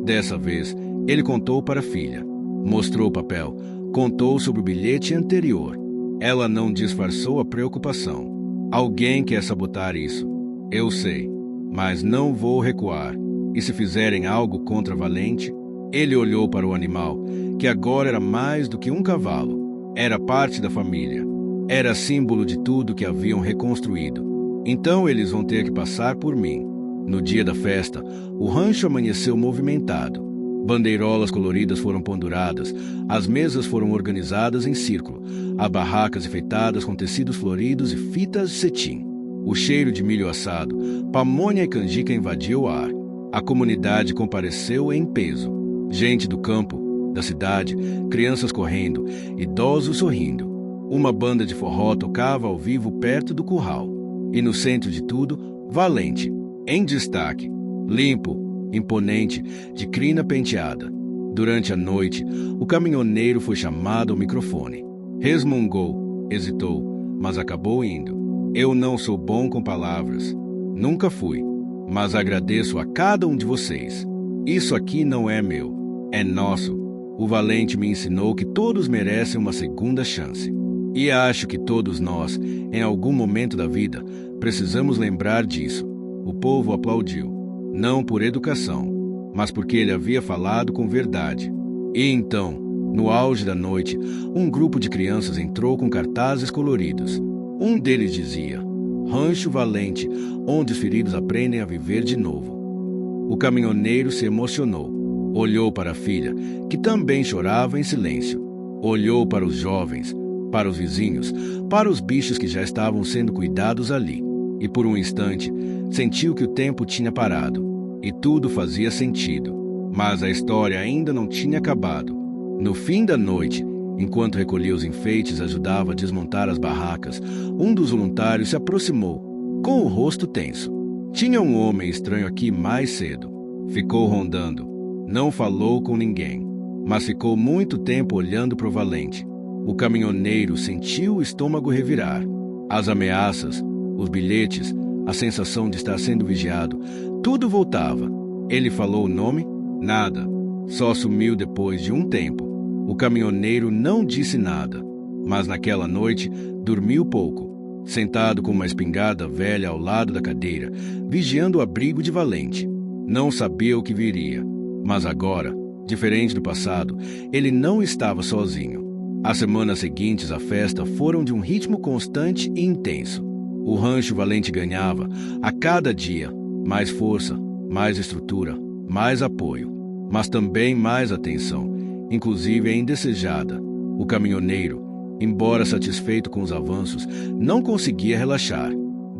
Dessa vez, ele contou para a filha. Mostrou o papel, contou sobre o bilhete anterior. Ela não disfarçou a preocupação. "Alguém quer sabotar isso. Eu sei, mas não vou recuar." E se fizerem algo contra Valente? Ele olhou para o animal, que agora era mais do que um cavalo. Era parte da família. Era símbolo de tudo que haviam reconstruído. Então eles vão ter que passar por mim. No dia da festa, o rancho amanheceu movimentado. Bandeirolas coloridas foram penduradas, as mesas foram organizadas em círculo, as barracas enfeitadas com tecidos floridos e fitas de cetim. O cheiro de milho assado, pamonha e canjica invadiu o ar. A comunidade compareceu em peso. Gente do campo, da cidade, crianças correndo, idosos sorrindo. Uma banda de forró tocava ao vivo perto do curral. E no centro de tudo, Valente, em destaque, limpo, imponente, de crina penteada. Durante a noite, o caminhoneiro foi chamado ao microfone. Resmungou, hesitou, mas acabou indo. Eu não sou bom com palavras. Nunca fui. Mas agradeço a cada um de vocês. Isso aqui não é meu. É nosso. O Valente me ensinou que todos merecem uma segunda chance. E acho que todos nós, em algum momento da vida, precisamos lembrar disso. O povo aplaudiu. Não por educação, mas porque ele havia falado com verdade. E então, no auge da noite, um grupo de crianças entrou com cartazes coloridos. Um deles dizia: Rancho Valente, onde os feridos aprendem a viver de novo. O caminhoneiro se emocionou. Olhou para a filha, que também chorava em silêncio. Olhou para os jovens, para os vizinhos, para os bichos que já estavam sendo cuidados ali. E por um instante, sentiu que o tempo tinha parado. E tudo fazia sentido. Mas a história ainda não tinha acabado. No fim da noite, enquanto recolhia os enfeites e ajudava a desmontar as barracas, um dos voluntários se aproximou, com o rosto tenso. Tinha um homem estranho aqui mais cedo. Ficou rondando. Não falou com ninguém, mas ficou muito tempo olhando para o Valente. O caminhoneiro sentiu o estômago revirar. As ameaças, os bilhetes, a sensação de estar sendo vigiado, tudo voltava. Ele falou o nome? Nada. Só sumiu depois de um tempo. O caminhoneiro não disse nada, mas naquela noite dormiu pouco, sentado com uma espingarda velha ao lado da cadeira, vigiando o abrigo de Valente. Não sabia o que viria, mas agora, diferente do passado, ele não estava sozinho. As semanas seguintes à festa foram de um ritmo constante e intenso. O rancho Valente ganhava, a cada dia, mais força, mais estrutura, mais apoio, mas também mais atenção, inclusive a indesejada. O caminhoneiro, embora satisfeito com os avanços, não conseguia relaxar.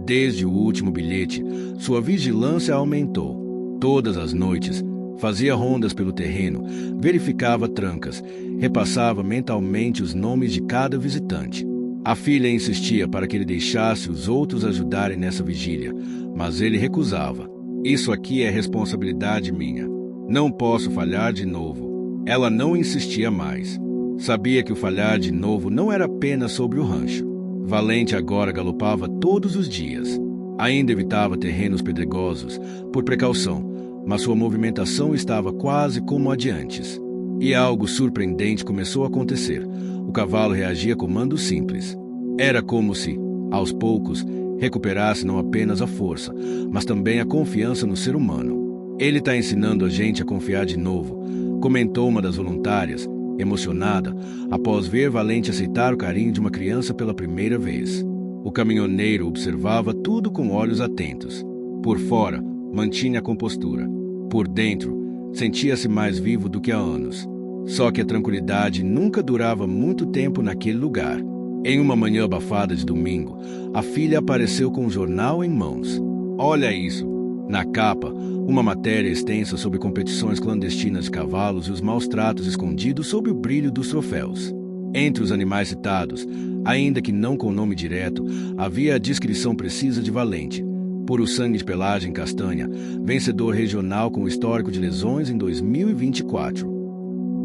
Desde o último bilhete, sua vigilância aumentou. Todas as noites, fazia rondas pelo terreno, verificava trancas, repassava mentalmente os nomes de cada visitante. A filha insistia para que ele deixasse os outros ajudarem nessa vigília, mas ele recusava. Isso aqui é responsabilidade minha. Não posso falhar de novo. Ela não insistia mais. Sabia que o falhar de novo não era apenas sobre o rancho. Valente agora galopava todos os dias. Ainda evitava terrenos pedregosos, por precaução, mas sua movimentação estava quase como a de antes. E algo surpreendente começou a acontecer. O cavalo reagia a comandos simples. Era como se, aos poucos, recuperasse não apenas a força, mas também a confiança no ser humano. Ele está ensinando a gente a confiar de novo, comentou uma das voluntárias, emocionada, após ver Valente aceitar o carinho de uma criança pela primeira vez. O caminhoneiro observava tudo com olhos atentos. Por fora, mantinha a compostura. Por dentro, sentia-se mais vivo do que há anos. Só que a tranquilidade nunca durava muito tempo naquele lugar. Em uma manhã abafada de domingo, a filha apareceu com um jornal em mãos. Olha isso! Na capa, uma matéria extensa sobre competições clandestinas de cavalos e os maus tratos escondidos sob o brilho dos troféus. Entre os animais citados, ainda que não com nome direto, havia a descrição precisa de Valente, puro sangue de pelagem castanha, vencedor regional com histórico de lesões em 2024.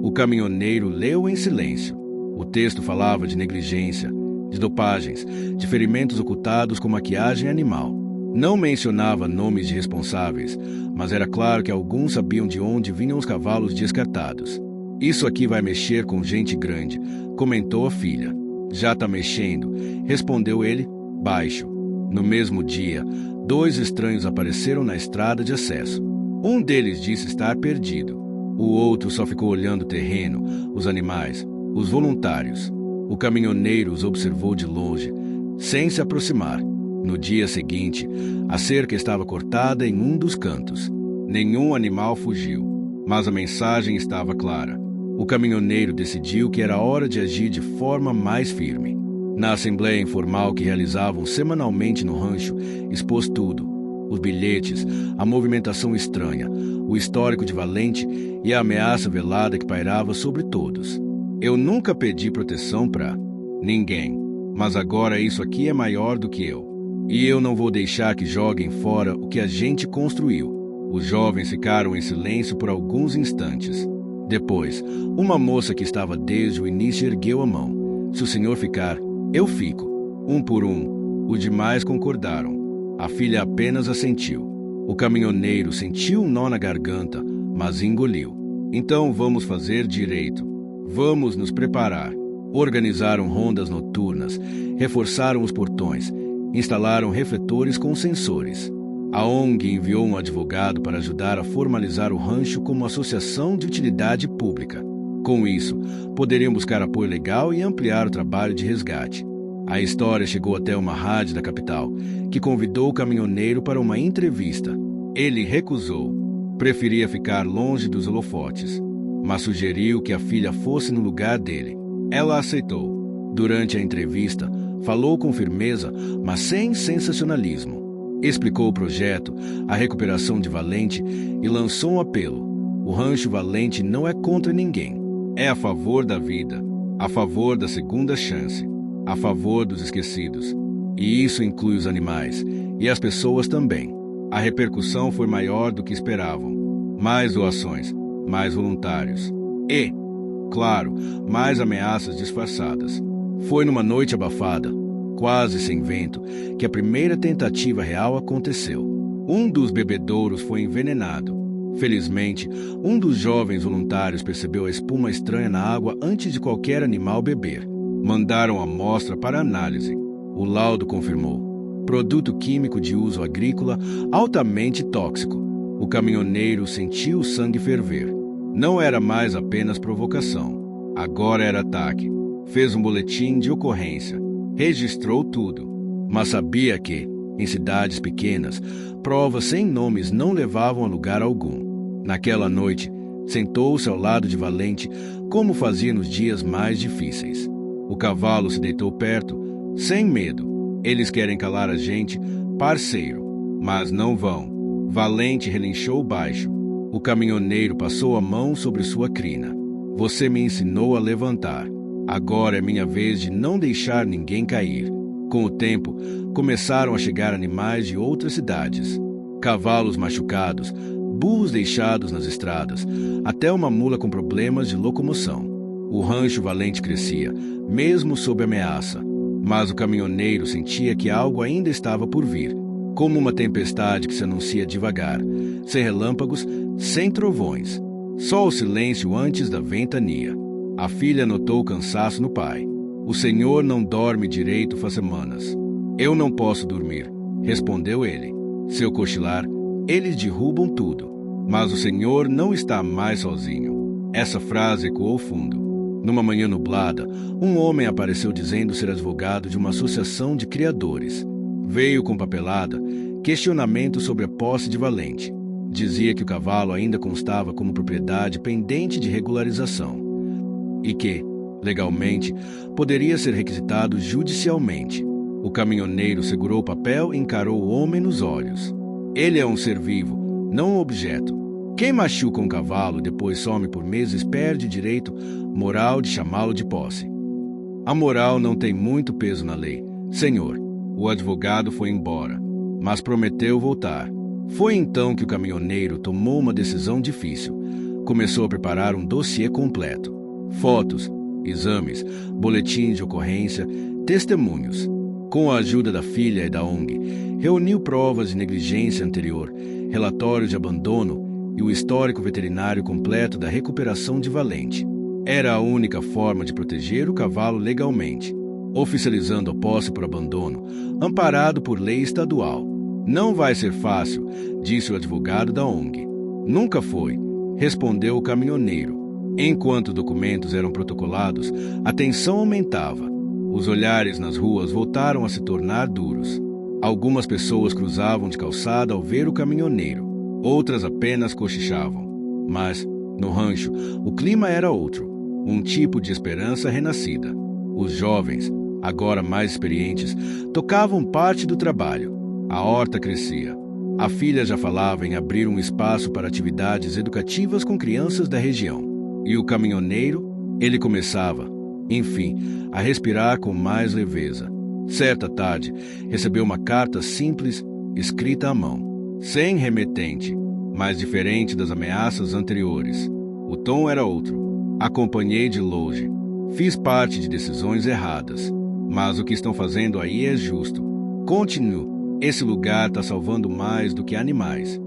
O caminhoneiro leu em silêncio. O texto falava de negligência, de dopagens, de ferimentos ocultados com maquiagem animal. Não mencionava nomes de responsáveis, mas era claro que alguns sabiam de onde vinham os cavalos descartados. Isso aqui vai mexer com gente grande, comentou a filha. Já tá mexendo, respondeu ele, baixo. No mesmo dia, 2 estranhos apareceram na estrada de acesso. Um deles disse estar perdido. O outro só ficou olhando o terreno, os animais, os voluntários. O caminhoneiro os observou de longe, sem se aproximar. No dia seguinte, a cerca estava cortada em um dos cantos. Nenhum animal fugiu, mas a mensagem estava clara. O caminhoneiro decidiu que era hora de agir de forma mais firme. Na assembleia informal que realizavam semanalmente no rancho, expôs tudo: os bilhetes, a movimentação estranha, o histórico de Valente e a ameaça velada que pairava sobre todos. Eu nunca pedi proteção para ninguém, mas agora isso aqui é maior do que eu. E eu não vou deixar que joguem fora o que a gente construiu. Os jovens ficaram em silêncio por alguns instantes. Depois, uma moça que estava desde o início ergueu a mão. Se o senhor ficar, eu fico. Um por um, os demais concordaram. A filha apenas assentiu. O caminhoneiro sentiu um nó na garganta, mas engoliu. Então vamos fazer direito. Vamos nos preparar. Organizaram rondas noturnas, reforçaram os portões, instalaram refletores com sensores. A ONG enviou um advogado para ajudar a formalizar o rancho como associação de utilidade pública. Com isso, poderiam buscar apoio legal e ampliar o trabalho de resgate. A história chegou até uma rádio da capital, que convidou o caminhoneiro para uma entrevista. Ele recusou. Preferia ficar longe dos holofotes, mas sugeriu que a filha fosse no lugar dele. Ela aceitou. Durante a entrevista, falou com firmeza, mas sem sensacionalismo. Explicou o projeto, a recuperação de Valente e lançou um apelo. O Rancho Valente não é contra ninguém. É a favor da vida, a favor da segunda chance, a favor dos esquecidos. E isso inclui os animais e as pessoas também. A repercussão foi maior do que esperavam. Mais doações, mais voluntários e, claro, mais ameaças disfarçadas. Foi numa noite abafada, quase sem vento, que a primeira tentativa real aconteceu. Um dos bebedouros foi envenenado. Felizmente, um dos jovens voluntários percebeu a espuma estranha na água antes de qualquer animal beber. Mandaram a amostra para análise. O laudo confirmou: produto químico de uso agrícola altamente tóxico. O caminhoneiro sentiu o sangue ferver. Não era mais apenas provocação. Agora era ataque. Fez um boletim de ocorrência. Registrou tudo, mas sabia que, em cidades pequenas, provas sem nomes não levavam a lugar algum. Naquela noite, sentou-se ao lado de Valente, como fazia nos dias mais difíceis. O cavalo se deitou perto, sem medo. Eles querem calar a gente, parceiro, mas não vão. Valente relinchou baixo. O caminhoneiro passou a mão sobre sua crina. Você me ensinou a levantar. Agora é minha vez de não deixar ninguém cair. Com o tempo, começaram a chegar animais de outras cidades. Cavalos machucados, burros deixados nas estradas, até uma mula com problemas de locomoção. O rancho Valente crescia, mesmo sob ameaça. Mas o caminhoneiro sentia que algo ainda estava por vir, como uma tempestade que se anuncia devagar, sem relâmpagos, sem trovões. Só o silêncio antes da ventania. A filha notou o cansaço no pai. O senhor não dorme direito faz semanas. Eu não posso dormir, respondeu ele. Se eu cochilar, eles derrubam tudo. Mas o senhor não está mais sozinho. Essa frase ecoou fundo. Numa manhã nublada, um homem apareceu dizendo ser advogado de uma associação de criadores. Veio com papelada, questionamento sobre a posse de Valente. Dizia que o cavalo ainda constava como propriedade pendente de regularização e que, legalmente, poderia ser requisitado judicialmente. O caminhoneiro segurou o papel e encarou o homem nos olhos. Ele é um ser vivo, não um objeto. Quem machuca um cavalo e depois some por meses perde o direito moral de chamá-lo de posse. A moral não tem muito peso na lei. Senhor, o advogado foi embora, mas prometeu voltar. Foi então que o caminhoneiro tomou uma decisão difícil. Começou a preparar um dossiê completo. Fotos, exames, boletins de ocorrência, testemunhos. Com a ajuda da filha e da ONG, reuniu provas de negligência anterior, relatórios de abandono e o histórico veterinário completo da recuperação de Valente. Era a única forma de proteger o cavalo legalmente, oficializando a posse por abandono, amparado por lei estadual. Não vai ser fácil, disse o advogado da ONG. Nunca foi, respondeu o caminhoneiro. Enquanto documentos eram protocolados, a tensão aumentava. Os olhares nas ruas voltaram a se tornar duros. Algumas pessoas cruzavam de calçada ao ver o caminhoneiro. Outras apenas cochichavam. Mas, no rancho, o clima era outro. Um tipo de esperança renascida. Os jovens, agora mais experientes, tocavam parte do trabalho. A horta crescia. A filha já falava em abrir um espaço para atividades educativas com crianças da região. E o caminhoneiro, ele começava, enfim, a respirar com mais leveza. Certa tarde, recebeu uma carta simples, escrita à mão, sem remetente, mas diferente das ameaças anteriores. O tom era outro. Acompanhei de longe. Fiz parte de decisões erradas. Mas o que estão fazendo aí é justo. Continue. Esse lugar está salvando mais do que animais.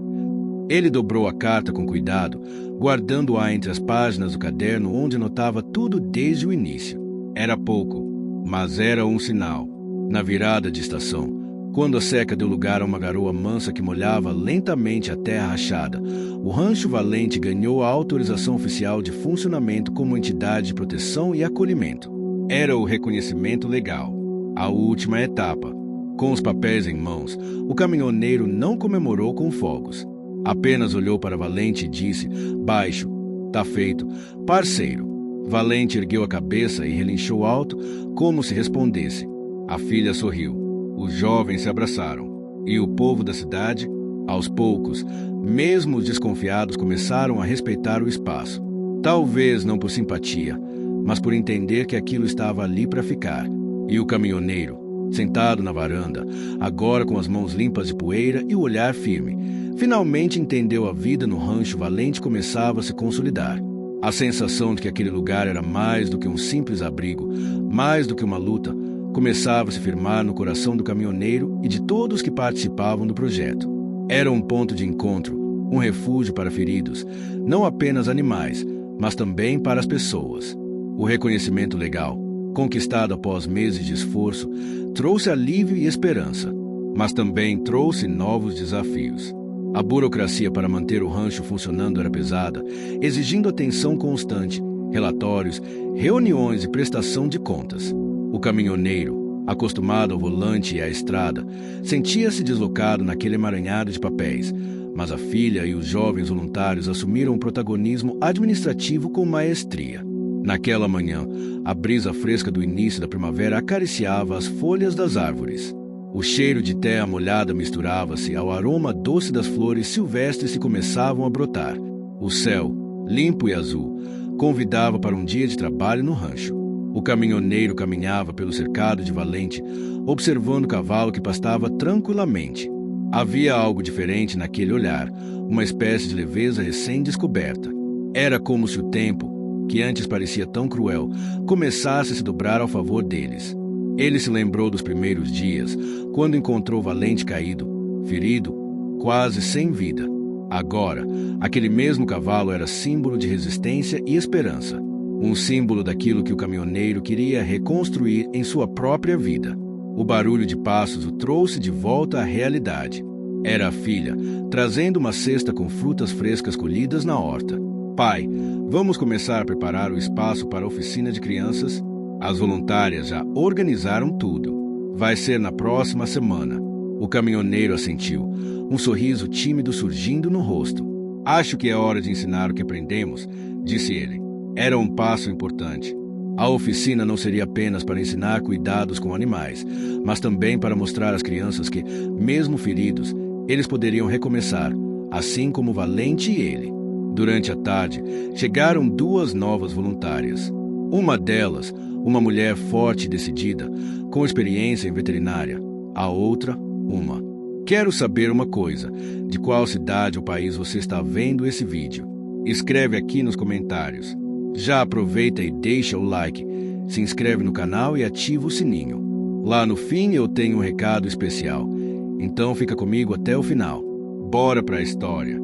Ele dobrou a carta com cuidado, guardando-a entre as páginas do caderno onde anotava tudo desde o início. Era pouco, mas era um sinal. Na virada de estação, quando a seca deu lugar a uma garoa mansa que molhava lentamente a terra rachada, o Rancho Valente ganhou a autorização oficial de funcionamento como entidade de proteção e acolhimento. Era o reconhecimento legal, a última etapa. Com os papéis em mãos, o caminhoneiro não comemorou com fogos. Apenas olhou para Valente e disse, baixo, tá feito, parceiro. Valente ergueu a cabeça e relinchou alto, como se respondesse. A filha sorriu. Os jovens se abraçaram. E o povo da cidade, aos poucos, mesmo os desconfiados, começaram a respeitar o espaço. Talvez não por simpatia, mas por entender que aquilo estava ali para ficar. E o caminhoneiro, sentado na varanda, agora com as mãos limpas de poeira e o olhar firme, finalmente entendeu a vida no Rancho Valente começava a se consolidar. A sensação de que aquele lugar era mais do que um simples abrigo, mais do que uma luta, começava a se firmar no coração do caminhoneiro e de todos que participavam do projeto. Era um ponto de encontro, um refúgio para feridos, não apenas animais, mas também para as pessoas. O reconhecimento legal, conquistado após meses de esforço, trouxe alívio e esperança, mas também trouxe novos desafios. A burocracia para manter o rancho funcionando era pesada, exigindo atenção constante, relatórios, reuniões e prestação de contas. O caminhoneiro, acostumado ao volante e à estrada, sentia-se deslocado naquele emaranhado de papéis, mas a filha e os jovens voluntários assumiram o protagonismo administrativo com maestria. Naquela manhã, a brisa fresca do início da primavera acariciava as folhas das árvores. O cheiro de terra molhada misturava-se ao aroma doce das flores silvestres que começavam a brotar. O céu, limpo e azul, convidava para um dia de trabalho no rancho. O caminhoneiro caminhava pelo cercado de Valente, observando o cavalo que pastava tranquilamente. Havia algo diferente naquele olhar, uma espécie de leveza recém-descoberta. Era como se o tempo, que antes parecia tão cruel, começasse a se dobrar ao favor deles. Ele se lembrou dos primeiros dias, quando encontrou Valente caído, ferido, quase sem vida. Agora, aquele mesmo cavalo era símbolo de resistência e esperança. Um símbolo daquilo que o caminhoneiro queria reconstruir em sua própria vida. O barulho de passos o trouxe de volta à realidade. Era a filha, trazendo uma cesta com frutas frescas colhidas na horta. Pai, vamos começar a preparar o espaço para a oficina de crianças? As voluntárias já organizaram tudo. Vai ser na próxima semana. O caminhoneiro assentiu, um sorriso tímido surgindo no rosto. Acho que é hora de ensinar o que aprendemos, disse ele. Era um passo importante. A oficina não seria apenas para ensinar cuidados com animais, mas também para mostrar às crianças que, mesmo feridos, eles poderiam recomeçar, assim como Valente e ele. Durante a tarde, chegaram 2 novas voluntárias. Uma delas, uma mulher forte e decidida, com experiência em veterinária. A outra, uma. Quero saber uma coisa. De qual cidade ou país você está vendo esse vídeo? Escreve aqui nos comentários. Já aproveita e deixa o like, se inscreve no canal e ativa o sininho. Lá no fim eu tenho um recado especial, então fica comigo até o final. Bora para a história.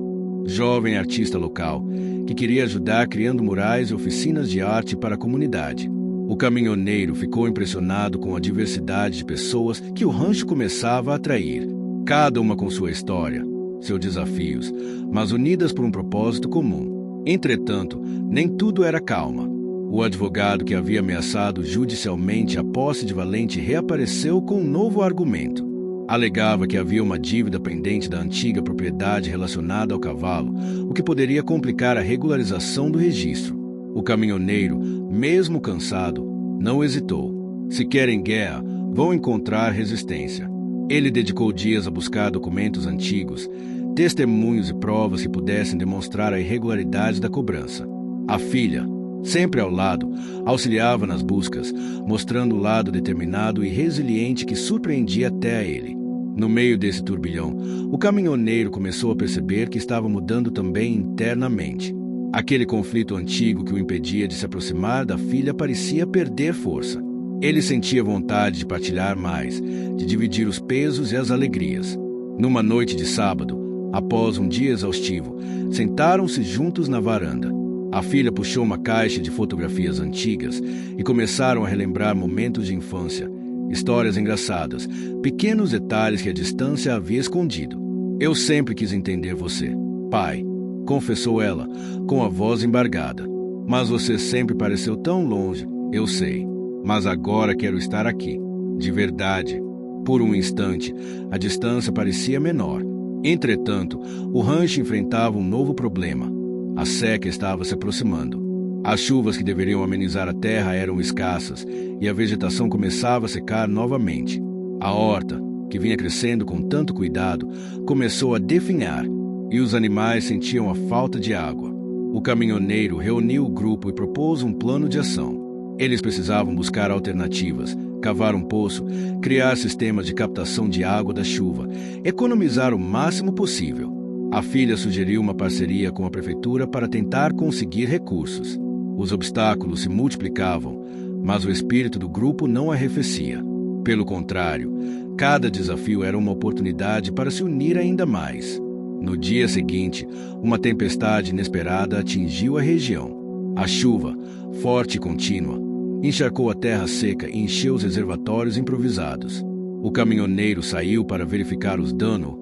Jovem artista local, que queria ajudar criando murais e oficinas de arte para a comunidade. O caminhoneiro ficou impressionado com a diversidade de pessoas que o rancho começava a atrair, cada uma com sua história, seus desafios, mas unidas por um propósito comum. Entretanto, nem tudo era calma. O advogado que havia ameaçado judicialmente a posse de Valente reapareceu com um novo argumento. Alegava que havia uma dívida pendente da antiga propriedade relacionada ao cavalo, o que poderia complicar a regularização do registro. O caminhoneiro, mesmo cansado, não hesitou. Se querem guerra, vão encontrar resistência. Ele dedicou dias a buscar documentos antigos, testemunhos e provas que pudessem demonstrar a irregularidade da cobrança. A filha, sempre ao lado, auxiliava nas buscas, mostrando o lado determinado e resiliente que surpreendia até a ele. No meio desse turbilhão, o caminhoneiro começou a perceber que estava mudando também internamente. Aquele conflito antigo que o impedia de se aproximar da filha parecia perder força. Ele sentia vontade de partilhar mais, de dividir os pesos e as alegrias. Numa noite de sábado, após um dia exaustivo, sentaram-se juntos na varanda. A filha puxou uma caixa de fotografias antigas e começaram a relembrar momentos de infância, histórias engraçadas, pequenos detalhes que a distância havia escondido. Eu sempre quis entender você, pai, confessou ela, com a voz embargada. Mas você sempre pareceu tão longe, eu sei. Mas agora quero estar aqui, de verdade. Por um instante, a distância parecia menor. Entretanto, o rancho enfrentava um novo problema. A seca estava se aproximando. As chuvas que deveriam amenizar a terra eram escassas e a vegetação começava a secar novamente. A horta, que vinha crescendo com tanto cuidado, começou a definhar e os animais sentiam a falta de água. O caminhoneiro reuniu o grupo e propôs um plano de ação. Eles precisavam buscar alternativas, cavar um poço, criar sistemas de captação de água da chuva, economizar o máximo possível. A filha sugeriu uma parceria com a prefeitura para tentar conseguir recursos. Os obstáculos se multiplicavam, mas o espírito do grupo não arrefecia. Pelo contrário, cada desafio era uma oportunidade para se unir ainda mais. No dia seguinte, uma tempestade inesperada atingiu a região. A chuva, forte e contínua, encharcou a terra seca e encheu os reservatórios improvisados. O caminhoneiro saiu para verificar os danos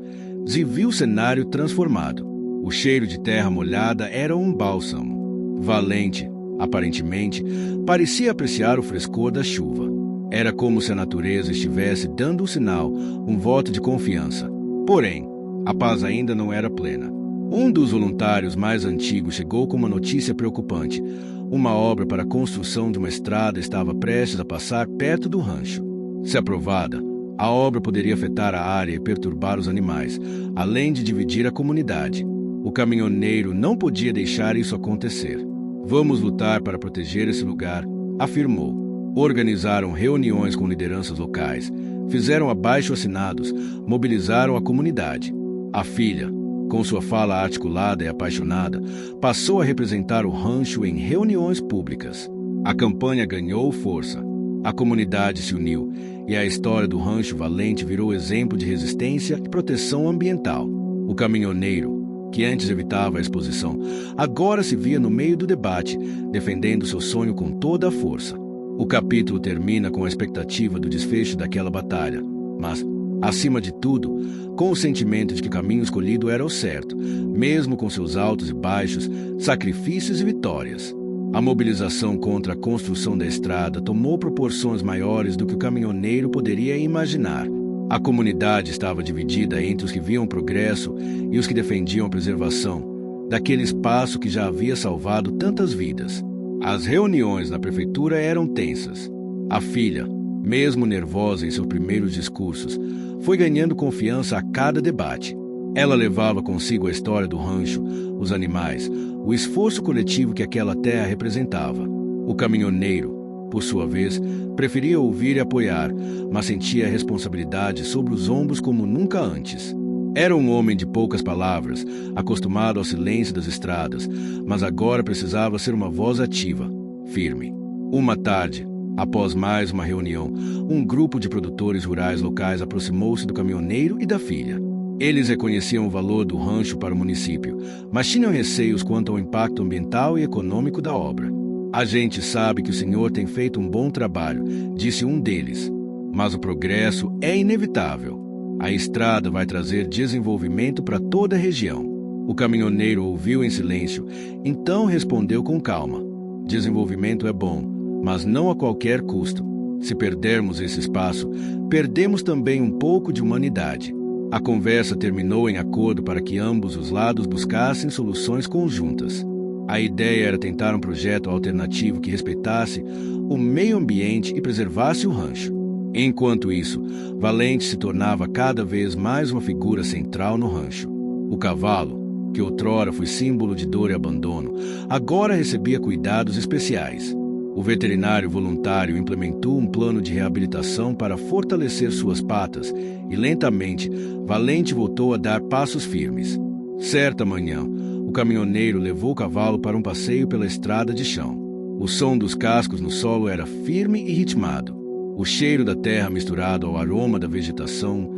e viu o cenário transformado. O cheiro de terra molhada era um bálsamo. Valente, aparentemente, parecia apreciar o frescor da chuva. Era como se a natureza estivesse dando um sinal, um voto de confiança. Porém, a paz ainda não era plena. Um dos voluntários mais antigos chegou com uma notícia preocupante. Uma obra para a construção de uma estrada estava prestes a passar perto do rancho. Se aprovada, a obra poderia afetar a área e perturbar os animais, além de dividir a comunidade. O caminhoneiro não podia deixar isso acontecer. Vamos lutar para proteger esse lugar, afirmou. Organizaram reuniões com lideranças locais, fizeram abaixo-assinados, mobilizaram a comunidade. A filha, com sua fala articulada e apaixonada, passou a representar o rancho em reuniões públicas. A campanha ganhou força. A comunidade se uniu e a história do Rancho Valente virou exemplo de resistência e proteção ambiental. O caminhoneiro, que antes evitava a exposição, agora se via no meio do debate, defendendo seu sonho com toda a força. O capítulo termina com a expectativa do desfecho daquela batalha, mas, acima de tudo, com o sentimento de que o caminho escolhido era o certo, mesmo com seus altos e baixos, sacrifícios e vitórias. A mobilização contra a construção da estrada tomou proporções maiores do que o caminhoneiro poderia imaginar. A comunidade estava dividida entre os que viam progresso e os que defendiam a preservação daquele espaço que já havia salvado tantas vidas. As reuniões na prefeitura eram tensas. A filha, mesmo nervosa em seus primeiros discursos, foi ganhando confiança a cada debate. Ela levava consigo a história do rancho, os animais, o esforço coletivo que aquela terra representava. O caminhoneiro, por sua vez, preferia ouvir e apoiar, mas sentia a responsabilidade sobre os ombros como nunca antes. Era um homem de poucas palavras, acostumado ao silêncio das estradas, mas agora precisava ser uma voz ativa, firme. Uma tarde, após mais uma reunião, um grupo de produtores rurais locais aproximou-se do caminhoneiro e da filha. Eles reconheciam o valor do rancho para o município, mas tinham receios quanto ao impacto ambiental e econômico da obra. A gente sabe que o senhor tem feito um bom trabalho, disse um deles, mas o progresso é inevitável. A estrada vai trazer desenvolvimento para toda a região. O caminhoneiro ouviu em silêncio, então respondeu com calma: desenvolvimento é bom, mas não a qualquer custo. Se perdermos esse espaço, perdemos também um pouco de humanidade. A conversa terminou em acordo para que ambos os lados buscassem soluções conjuntas. A ideia era tentar um projeto alternativo que respeitasse o meio ambiente e preservasse o rancho. Enquanto isso, Valente se tornava cada vez mais uma figura central no rancho. O cavalo, que outrora foi símbolo de dor e abandono, agora recebia cuidados especiais. O veterinário voluntário implementou um plano de reabilitação para fortalecer suas patas e, lentamente, Valente voltou a dar passos firmes. Certa manhã, o caminhoneiro levou o cavalo para um passeio pela estrada de chão. O som dos cascos no solo era firme e ritmado. O cheiro da terra misturado ao aroma da vegetação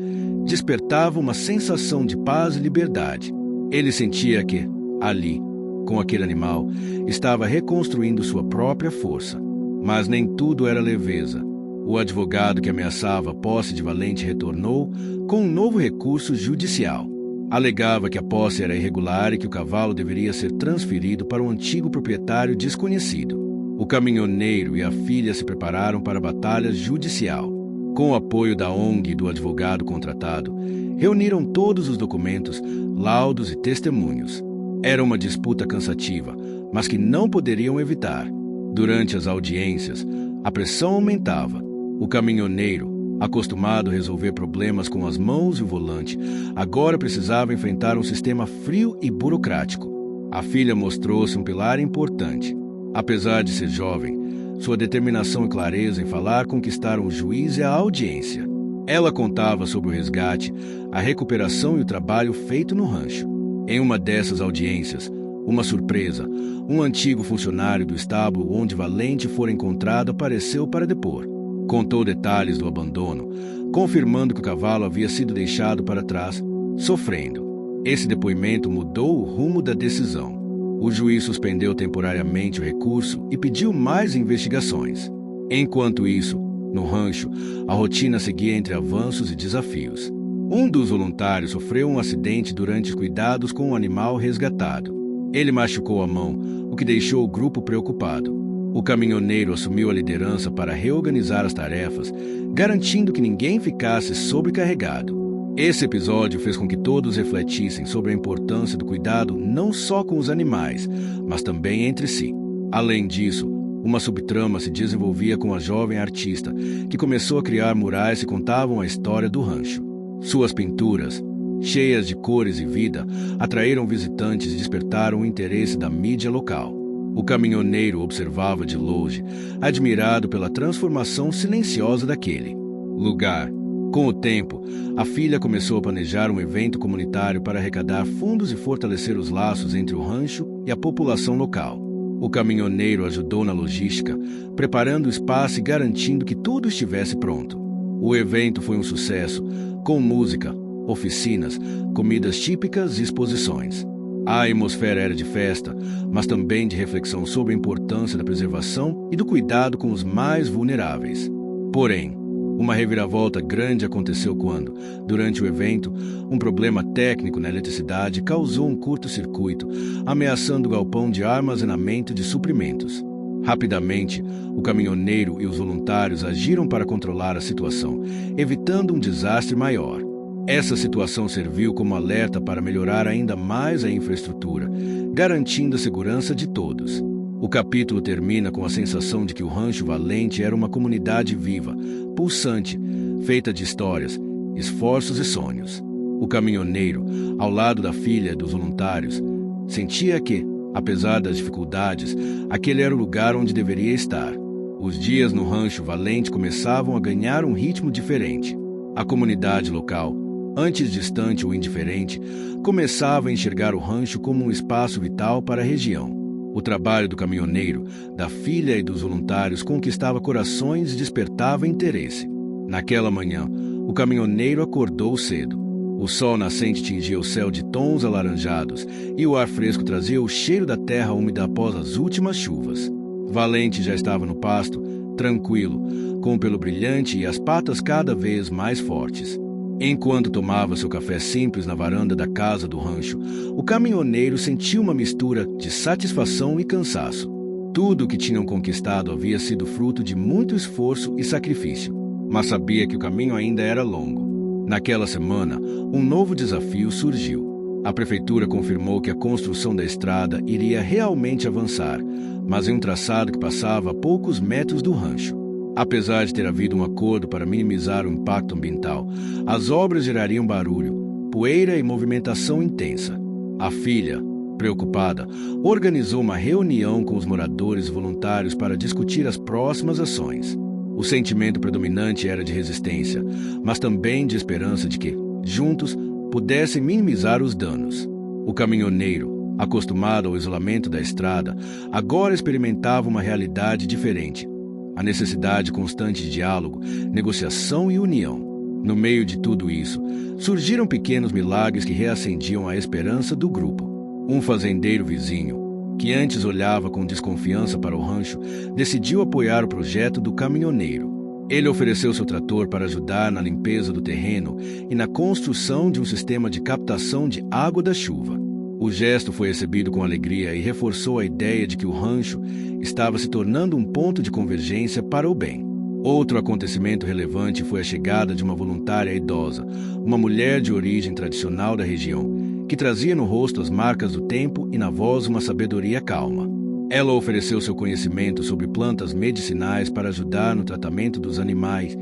despertava uma sensação de paz e liberdade. Ele sentia que, ali, com aquele animal, estava reconstruindo sua própria força. Mas nem tudo era leveza. O advogado que ameaçava a posse de Valente retornou com um novo recurso judicial. Alegava que a posse era irregular e que o cavalo deveria ser transferido para um antigo proprietário desconhecido. O caminhoneiro e a filha se prepararam para a batalha judicial. Com o apoio da ONG e do advogado contratado, reuniram todos os documentos, laudos e testemunhos. Era uma disputa cansativa, mas que não poderiam evitar. Durante as audiências, a pressão aumentava. O caminhoneiro, acostumado a resolver problemas com as mãos e o volante, agora precisava enfrentar um sistema frio e burocrático. A filha mostrou-se um pilar importante. Apesar de ser jovem, sua determinação e clareza em falar conquistaram o juiz e a audiência. Ela contava sobre o resgate, a recuperação e o trabalho feito no rancho. Em uma dessas audiências, uma surpresa, um antigo funcionário do estábulo onde Valente fora encontrado apareceu para depor. Contou detalhes do abandono, confirmando que o cavalo havia sido deixado para trás, sofrendo. Esse depoimento mudou o rumo da decisão. O juiz suspendeu temporariamente o recurso e pediu mais investigações. Enquanto isso, no rancho, a rotina seguia entre avanços e desafios. Um dos voluntários sofreu um acidente durante os cuidados com o animal resgatado. Ele machucou a mão, o que deixou o grupo preocupado. O caminhoneiro assumiu a liderança para reorganizar as tarefas, garantindo que ninguém ficasse sobrecarregado. Esse episódio fez com que todos refletissem sobre a importância do cuidado não só com os animais, mas também entre si. Além disso, uma subtrama se desenvolvia com a jovem artista, que começou a criar murais que contavam a história do rancho. Suas pinturas, cheias de cores e vida, atraíram visitantes e despertaram o interesse da mídia local. O caminhoneiro observava de longe, admirado pela transformação silenciosa daquele lugar. Com o tempo, a filha começou a planejar um evento comunitário para arrecadar fundos e fortalecer os laços entre o rancho e a população local. O caminhoneiro ajudou na logística, preparando o espaço e garantindo que tudo estivesse pronto. O evento foi um sucesso, com música, oficinas, comidas típicas e exposições. A atmosfera era de festa, mas também de reflexão sobre a importância da preservação e do cuidado com os mais vulneráveis. Porém, uma reviravolta grande aconteceu quando, durante o evento, um problema técnico na eletricidade causou um curto-circuito, ameaçando o galpão de armazenamento de suprimentos. Rapidamente, o caminhoneiro e os voluntários agiram para controlar a situação, evitando um desastre maior. Essa situação serviu como alerta para melhorar ainda mais a infraestrutura, garantindo a segurança de todos. O capítulo termina com a sensação de que o Rancho Valente era uma comunidade viva, pulsante, feita de histórias, esforços e sonhos. O caminhoneiro, ao lado da filha e dos voluntários, sentia que, apesar das dificuldades, aquele era o lugar onde deveria estar. Os dias no Rancho Valente começavam a ganhar um ritmo diferente. A comunidade local, antes distante ou indiferente, começava a enxergar o rancho como um espaço vital para a região. O trabalho do caminhoneiro, da filha e dos voluntários conquistava corações e despertava interesse. Naquela manhã, o caminhoneiro acordou cedo. O sol nascente tingia o céu de tons alaranjados e o ar fresco trazia o cheiro da terra úmida após as últimas chuvas. Valente já estava no pasto, tranquilo, com o pelo brilhante e as patas cada vez mais fortes. Enquanto tomava seu café simples na varanda da casa do rancho, o caminhoneiro sentiu uma mistura de satisfação e cansaço. Tudo o que tinham conquistado havia sido fruto de muito esforço e sacrifício, mas sabia que o caminho ainda era longo. Naquela semana, um novo desafio surgiu. A prefeitura confirmou que a construção da estrada iria realmente avançar, mas em um traçado que passava a poucos metros do rancho. Apesar de ter havido um acordo para minimizar o impacto ambiental, as obras gerariam barulho, poeira e movimentação intensa. A filha, preocupada, organizou uma reunião com os moradores voluntários para discutir as próximas ações. O sentimento predominante era de resistência, mas também de esperança de que, juntos, pudessem minimizar os danos. O caminhoneiro, acostumado ao isolamento da estrada, agora experimentava uma realidade diferente. A necessidade constante de diálogo, negociação e união. No meio de tudo isso, surgiram pequenos milagres que reacendiam a esperança do grupo. Um fazendeiro vizinho, que antes olhava com desconfiança para o rancho, decidiu apoiar o projeto do caminhoneiro. Ele ofereceu seu trator para ajudar na limpeza do terreno e na construção de um sistema de captação de água da chuva. O gesto foi recebido com alegria e reforçou a ideia de que o rancho estava se tornando um ponto de convergência para o bem. Outro acontecimento relevante foi a chegada de uma voluntária idosa, uma mulher de origem tradicional da região, que trazia no rosto as marcas do tempo e na voz uma sabedoria calma. Ela ofereceu seu conhecimento sobre plantas medicinais para ajudar no tratamento dos animais,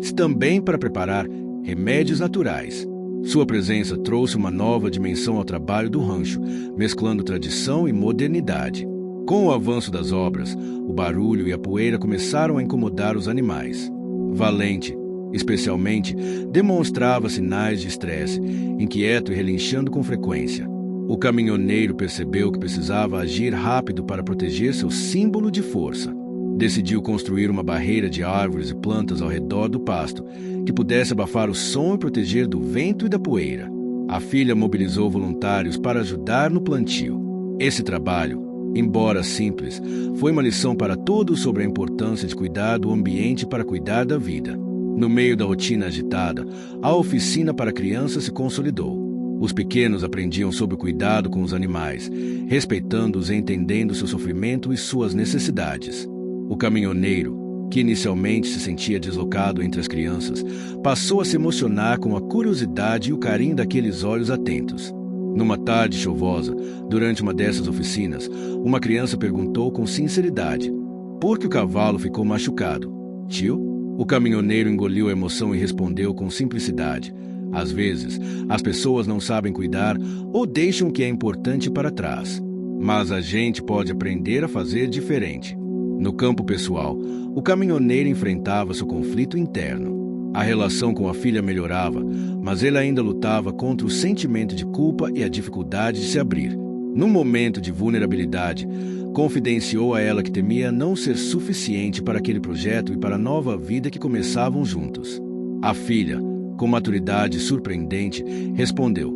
e também para preparar remédios naturais. Sua presença trouxe uma nova dimensão ao trabalho do rancho, mesclando tradição e modernidade. Com o avanço das obras, o barulho e a poeira começaram a incomodar os animais. Valente, especialmente, demonstrava sinais de estresse, inquieto e relinchando com frequência. O caminhoneiro percebeu que precisava agir rápido para proteger seu símbolo de força. Decidiu construir uma barreira de árvores e plantas ao redor do pasto, que pudesse abafar o som e proteger do vento e da poeira. A filha mobilizou voluntários para ajudar no plantio. Esse trabalho, embora simples, foi uma lição para todos sobre a importância de cuidar do ambiente para cuidar da vida. No meio da rotina agitada, a oficina para crianças se consolidou. Os pequenos aprendiam sobre o cuidado com os animais, respeitando-os e entendendo seu sofrimento e suas necessidades. O caminhoneiro, que inicialmente se sentia deslocado entre as crianças, passou a se emocionar com a curiosidade e o carinho daqueles olhos atentos. Numa tarde chuvosa, durante uma dessas oficinas, uma criança perguntou com sinceridade: por que o cavalo ficou machucado? Tio? O caminhoneiro engoliu a emoção e respondeu com simplicidade: às vezes, as pessoas não sabem cuidar ou deixam o que é importante para trás. Mas a gente pode aprender a fazer diferente. No campo pessoal, o caminhoneiro enfrentava seu conflito interno. A relação com a filha melhorava, mas ele ainda lutava contra o sentimento de culpa e a dificuldade de se abrir. Num momento de vulnerabilidade, confidenciou a ela que temia não ser suficiente para aquele projeto e para a nova vida que começavam juntos. A filha, com maturidade surpreendente, respondeu: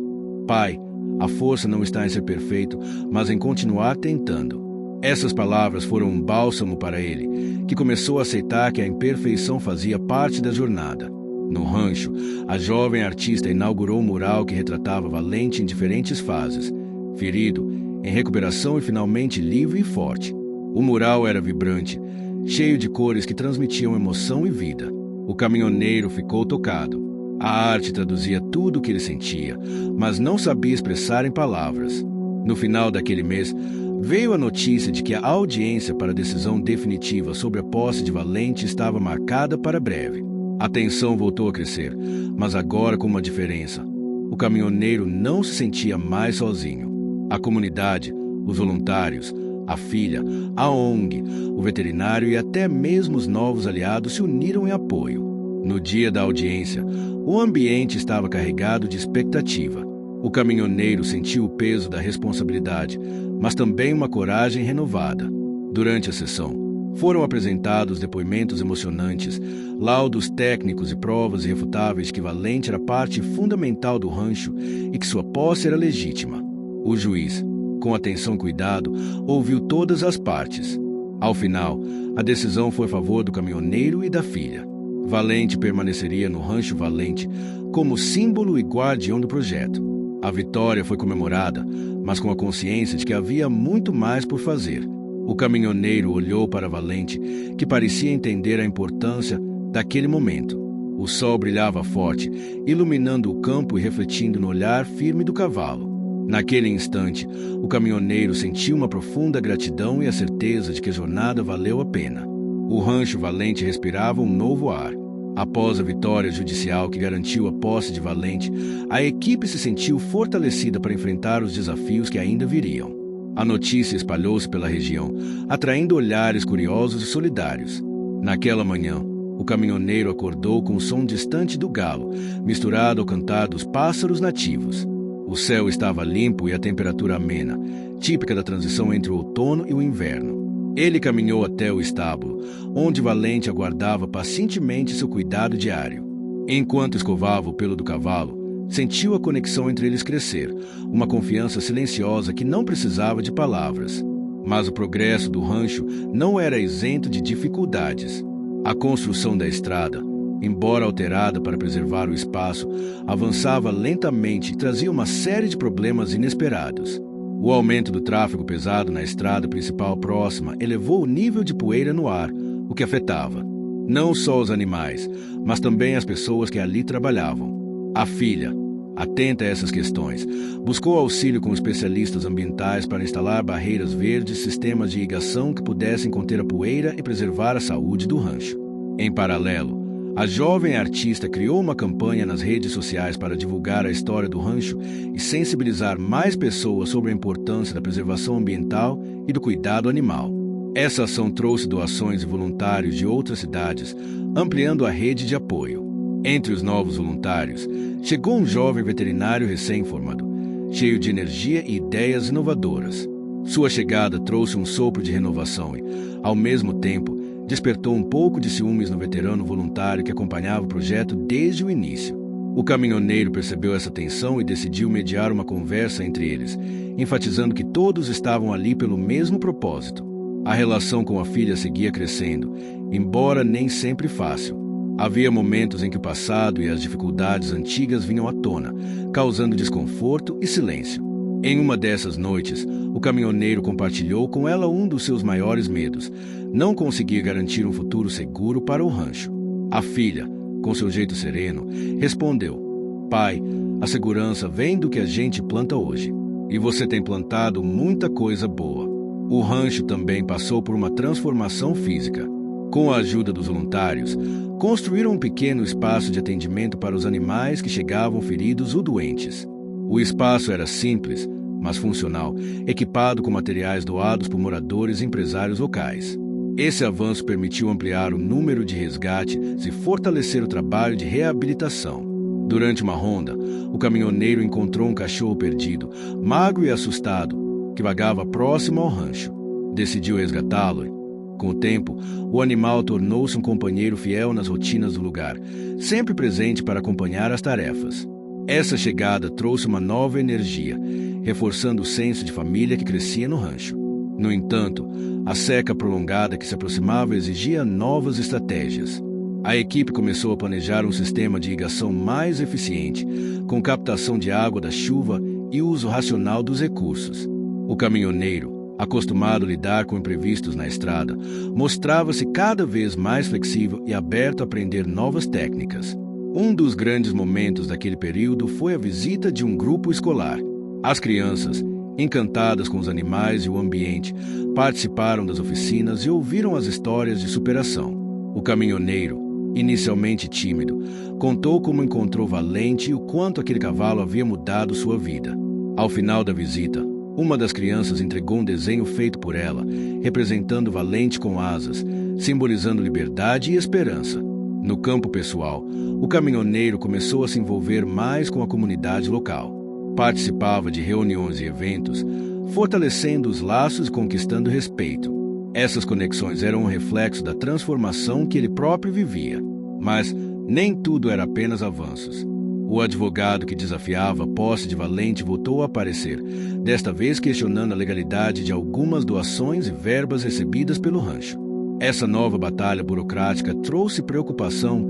pai, a força não está em ser perfeito, mas em continuar tentando. Essas palavras foram um bálsamo para ele, que começou a aceitar que a imperfeição fazia parte da jornada. No rancho, a jovem artista inaugurou um mural que retratava Valente em diferentes fases: ferido, em recuperação e finalmente livre e forte. O mural era vibrante, cheio de cores que transmitiam emoção e vida. O caminhoneiro ficou tocado. A arte traduzia tudo o que ele sentia, mas não sabia expressar em palavras. No final daquele mês, veio a notícia de que a audiência para a decisão definitiva sobre a posse de Valente estava marcada para breve. A tensão voltou a crescer, mas agora com uma diferença. O caminhoneiro não se sentia mais sozinho. A comunidade, os voluntários, a filha, a ONG, o veterinário e até mesmo os novos aliados se uniram em apoio. No dia da audiência, o ambiente estava carregado de expectativa. O caminhoneiro sentiu o peso da responsabilidade, mas também uma coragem renovada. Durante a sessão, foram apresentados depoimentos emocionantes, laudos técnicos e provas irrefutáveis de que Valente era parte fundamental do rancho e que sua posse era legítima. O juiz, com atenção e cuidado, ouviu todas as partes. Ao final, a decisão foi a favor do caminhoneiro e da filha. Valente permaneceria no Rancho Valente como símbolo e guardião do projeto. A vitória foi comemorada, mas com a consciência de que havia muito mais por fazer. O caminhoneiro olhou para Valente, que parecia entender a importância daquele momento. O sol brilhava forte, iluminando o campo e refletindo no olhar firme do cavalo. Naquele instante, o caminhoneiro sentiu uma profunda gratidão e a certeza de que a jornada valeu a pena. O Rancho Valente respirava um novo ar. Após a vitória judicial que garantiu a posse de Valente, a equipe se sentiu fortalecida para enfrentar os desafios que ainda viriam. A notícia espalhou-se pela região, atraindo olhares curiosos e solidários. Naquela manhã, o caminhoneiro acordou com o som distante do galo, misturado ao cantar dos pássaros nativos. O céu estava limpo e a temperatura amena, típica da transição entre o outono e o inverno. Ele caminhou até o estábulo, onde Valente aguardava pacientemente seu cuidado diário. Enquanto escovava o pelo do cavalo, sentiu a conexão entre eles crescer, uma confiança silenciosa que não precisava de palavras. Mas o progresso do rancho não era isento de dificuldades. A construção da estrada, embora alterada para preservar o espaço, avançava lentamente e trazia uma série de problemas inesperados. O aumento do tráfego pesado na estrada principal próxima elevou o nível de poeira no ar, o que afetava não só os animais, mas também as pessoas que ali trabalhavam. A filha, atenta a essas questões, buscou auxílio com especialistas ambientais para instalar barreiras verdes e sistemas de irrigação que pudessem conter a poeira e preservar a saúde do rancho. Em paralelo, a jovem artista criou uma campanha nas redes sociais para divulgar a história do rancho e sensibilizar mais pessoas sobre a importância da preservação ambiental e do cuidado animal. Essa ação trouxe doações e voluntários de outras cidades, ampliando a rede de apoio. Entre os novos voluntários, chegou um jovem veterinário recém-formado, cheio de energia e ideias inovadoras. Sua chegada trouxe um sopro de renovação e, ao mesmo tempo, despertou um pouco de ciúmes no veterano voluntário que acompanhava o projeto desde o início. O caminhoneiro percebeu essa tensão e decidiu mediar uma conversa entre eles, enfatizando que todos estavam ali pelo mesmo propósito. A relação com a filha seguia crescendo, embora nem sempre fácil. Havia momentos em que o passado e as dificuldades antigas vinham à tona, causando desconforto e silêncio. Em uma dessas noites, o caminhoneiro compartilhou com ela um dos seus maiores medos: não conseguir garantir um futuro seguro para o rancho. A filha, com seu jeito sereno, respondeu: "Pai, a segurança vem do que a gente planta hoje. E você tem plantado muita coisa boa." O rancho também passou por uma transformação física. Com a ajuda dos voluntários, construíram um pequeno espaço de atendimento para os animais que chegavam feridos ou doentes. O espaço era simples, mas funcional, equipado com materiais doados por moradores e empresários locais. Esse avanço permitiu ampliar o número de resgates e fortalecer o trabalho de reabilitação. Durante uma ronda, o caminhoneiro encontrou um cachorro perdido, magro e assustado, que vagava próximo ao rancho. Decidiu resgatá-lo. Com o tempo, o animal tornou-se um companheiro fiel nas rotinas do lugar, sempre presente para acompanhar as tarefas. Essa chegada trouxe uma nova energia, reforçando o senso de família que crescia no rancho. No entanto, a seca prolongada que se aproximava exigia novas estratégias. A equipe começou a planejar um sistema de irrigação mais eficiente, com captação de água da chuva e uso racional dos recursos. O caminhoneiro, acostumado a lidar com imprevistos na estrada, mostrava-se cada vez mais flexível e aberto a aprender novas técnicas. Um dos grandes momentos daquele período foi a visita de um grupo escolar. As crianças, encantadas com os animais e o ambiente, participaram das oficinas e ouviram as histórias de superação. O caminhoneiro, inicialmente tímido, contou como encontrou Valente e o quanto aquele cavalo havia mudado sua vida. Ao final da visita, uma das crianças entregou um desenho feito por ela, representando Valente com asas, simbolizando liberdade e esperança. No campo pessoal, o caminhoneiro começou a se envolver mais com a comunidade local. Participava de reuniões e eventos, fortalecendo os laços e conquistando respeito. Essas conexões eram um reflexo da transformação que ele próprio vivia. Mas nem tudo era apenas avanços. O advogado que desafiava a posse de Valente voltou a aparecer, desta vez questionando a legalidade de algumas doações e verbas recebidas pelo rancho. Essa nova batalha burocrática trouxe preocupação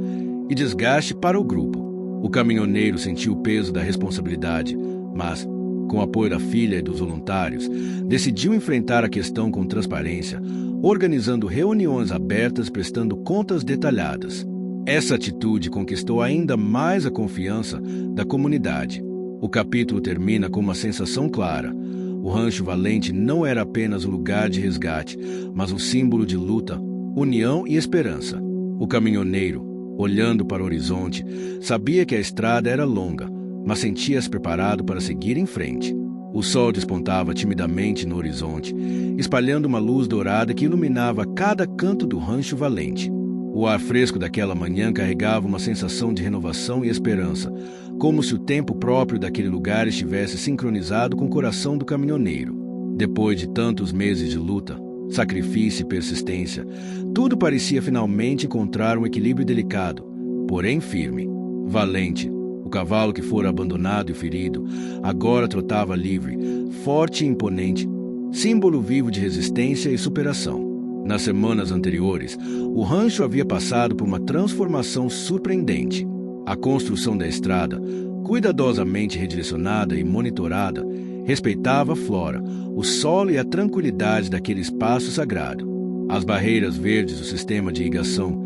e desgaste para o grupo. O caminhoneiro sentiu o peso da responsabilidade, mas, com o apoio da filha e dos voluntários, decidiu enfrentar a questão com transparência, organizando reuniões abertas e prestando contas detalhadas. Essa atitude conquistou ainda mais a confiança da comunidade. O capítulo termina com uma sensação clara. O Rancho Valente não era apenas um lugar de resgate, mas um símbolo de luta, união e esperança. O caminhoneiro, olhando para o horizonte, sabia que a estrada era longa, mas sentia-se preparado para seguir em frente. O sol despontava timidamente no horizonte, espalhando uma luz dourada que iluminava cada canto do Rancho Valente. O ar fresco daquela manhã carregava uma sensação de renovação e esperança, como se o tempo próprio daquele lugar estivesse sincronizado com o coração do caminhoneiro. Depois de tantos meses de luta, sacrifício e persistência, tudo parecia finalmente encontrar um equilíbrio delicado, porém firme. Valente, o cavalo que fora abandonado e ferido, agora trotava livre, forte e imponente, símbolo vivo de resistência e superação. Nas semanas anteriores, o rancho havia passado por uma transformação surpreendente. A construção da estrada, cuidadosamente redirecionada e monitorada, respeitava a flora, o solo e a tranquilidade daquele espaço sagrado. As barreiras verdes do sistema de irrigação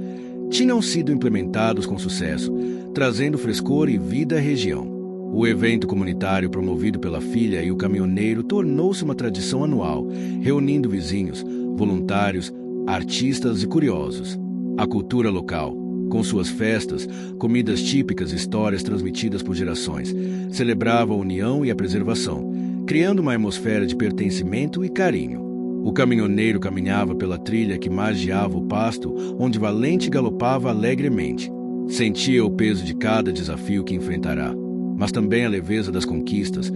tinham sido implementados com sucesso, trazendo frescor e vida à região. O evento comunitário promovido pela filha e o caminhoneiro tornou-se uma tradição anual, reunindo vizinhos, voluntários, artistas e curiosos. A cultura local, com suas festas, comidas típicas e histórias transmitidas por gerações, celebrava a união e a preservação, criando uma atmosfera de pertencimento e carinho. O caminhoneiro caminhava pela trilha que margeava o pasto, onde Valente galopava alegremente. Sentia o peso de cada desafio que enfrentará, mas também a leveza das conquistas,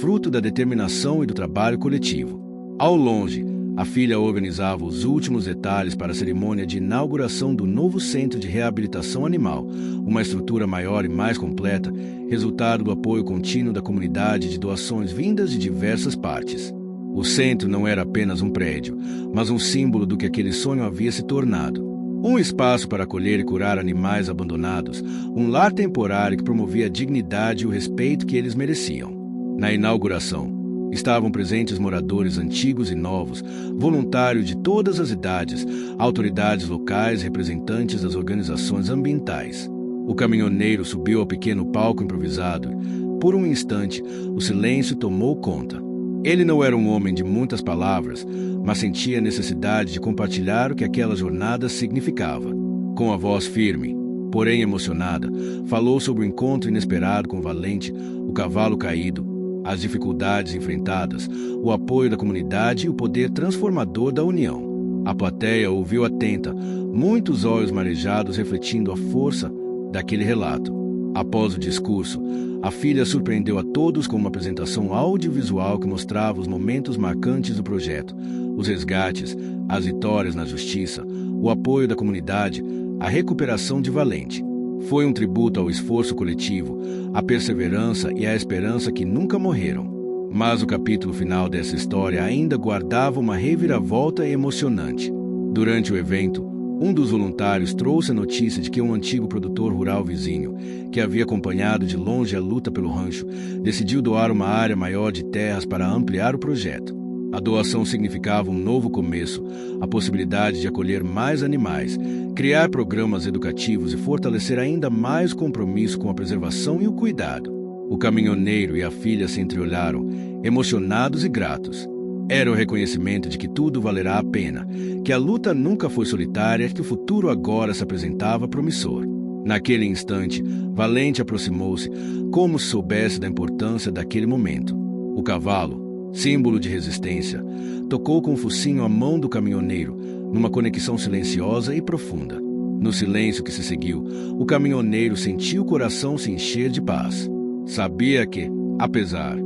fruto da determinação e do trabalho coletivo. Ao longe, a filha organizava os últimos detalhes para a cerimônia de inauguração do novo centro de reabilitação animal, uma estrutura maior e mais completa, resultado do apoio contínuo da comunidade e de doações vindas de diversas partes. O centro não era apenas um prédio, mas um símbolo do que aquele sonho havia se tornado. Um espaço para acolher e curar animais abandonados, um lar temporário que promovia a dignidade e o respeito que eles mereciam. Na inauguração, estavam presentes moradores antigos e novos, voluntários de todas as idades, autoridades locais e representantes das organizações ambientais. O caminhoneiro subiu ao pequeno palco improvisado. Por um instante, o silêncio tomou conta. Ele não era um homem de muitas palavras, mas sentia a necessidade de compartilhar o que aquela jornada significava. Com a voz firme, porém emocionada, falou sobre o encontro inesperado com Valente, o cavalo caído, as dificuldades enfrentadas, o apoio da comunidade e o poder transformador da união. A plateia ouviu atenta, muitos olhos marejados refletindo a força daquele relato. Após o discurso, a filha surpreendeu a todos com uma apresentação audiovisual que mostrava os momentos marcantes do projeto, os resgates, as vitórias na justiça, o apoio da comunidade, a recuperação de Valente. Foi um tributo ao esforço coletivo, à perseverança e à esperança que nunca morreram. Mas o capítulo final dessa história ainda guardava uma reviravolta emocionante. Durante o evento, um dos voluntários trouxe a notícia de que um antigo produtor rural vizinho, que havia acompanhado de longe a luta pelo rancho, decidiu doar uma área maior de terras para ampliar o projeto. A doação significava um novo começo, a possibilidade de acolher mais animais, criar programas educativos e fortalecer ainda mais o compromisso com a preservação e o cuidado. O caminhoneiro e a filha se entreolharam, emocionados e gratos. Era o reconhecimento de que tudo valerá a pena, que a luta nunca foi solitária e que o futuro agora se apresentava promissor. Naquele instante, Valente aproximou-se, como se soubesse da importância daquele momento. O cavalo, símbolo de resistência, tocou com o focinho a mão do caminhoneiro, numa conexão silenciosa e profunda. No silêncio que se seguiu, o caminhoneiro sentiu o coração se encher de paz. Sabia que, apesar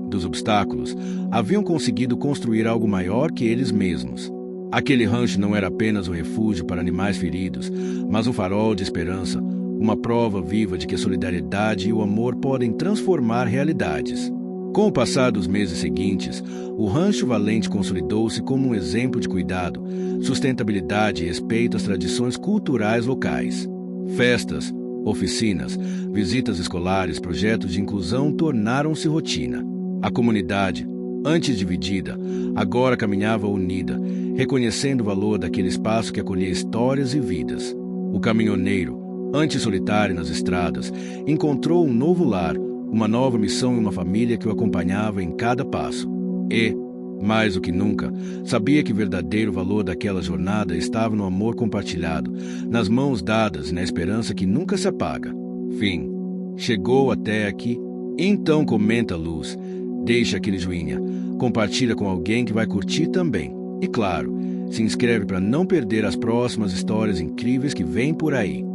dos obstáculos, haviam conseguido construir algo maior que eles mesmos. Aquele rancho não era apenas um refúgio para animais feridos, mas um farol de esperança, uma prova viva de que a solidariedade e o amor podem transformar realidades. Com o passar dos meses seguintes, o Rancho Valente consolidou-se como um exemplo de cuidado, sustentabilidade e respeito às tradições culturais locais. Festas, oficinas, visitas escolares, projetos de inclusão tornaram-se rotina. A comunidade, antes dividida, agora caminhava unida, reconhecendo o valor daquele espaço que acolhia histórias e vidas. O caminhoneiro, antes solitário nas estradas, encontrou um novo lar, uma nova missão e uma família que o acompanhava em cada passo. E, mais do que nunca, sabia que o verdadeiro valor daquela jornada estava no amor compartilhado, nas mãos dadas e na esperança que nunca se apaga. Fim. Chegou até aqui? Então comenta a luz, deixa aquele joinha, compartilha com alguém que vai curtir também. E claro, se inscreve para não perder as próximas histórias incríveis que vêm por aí.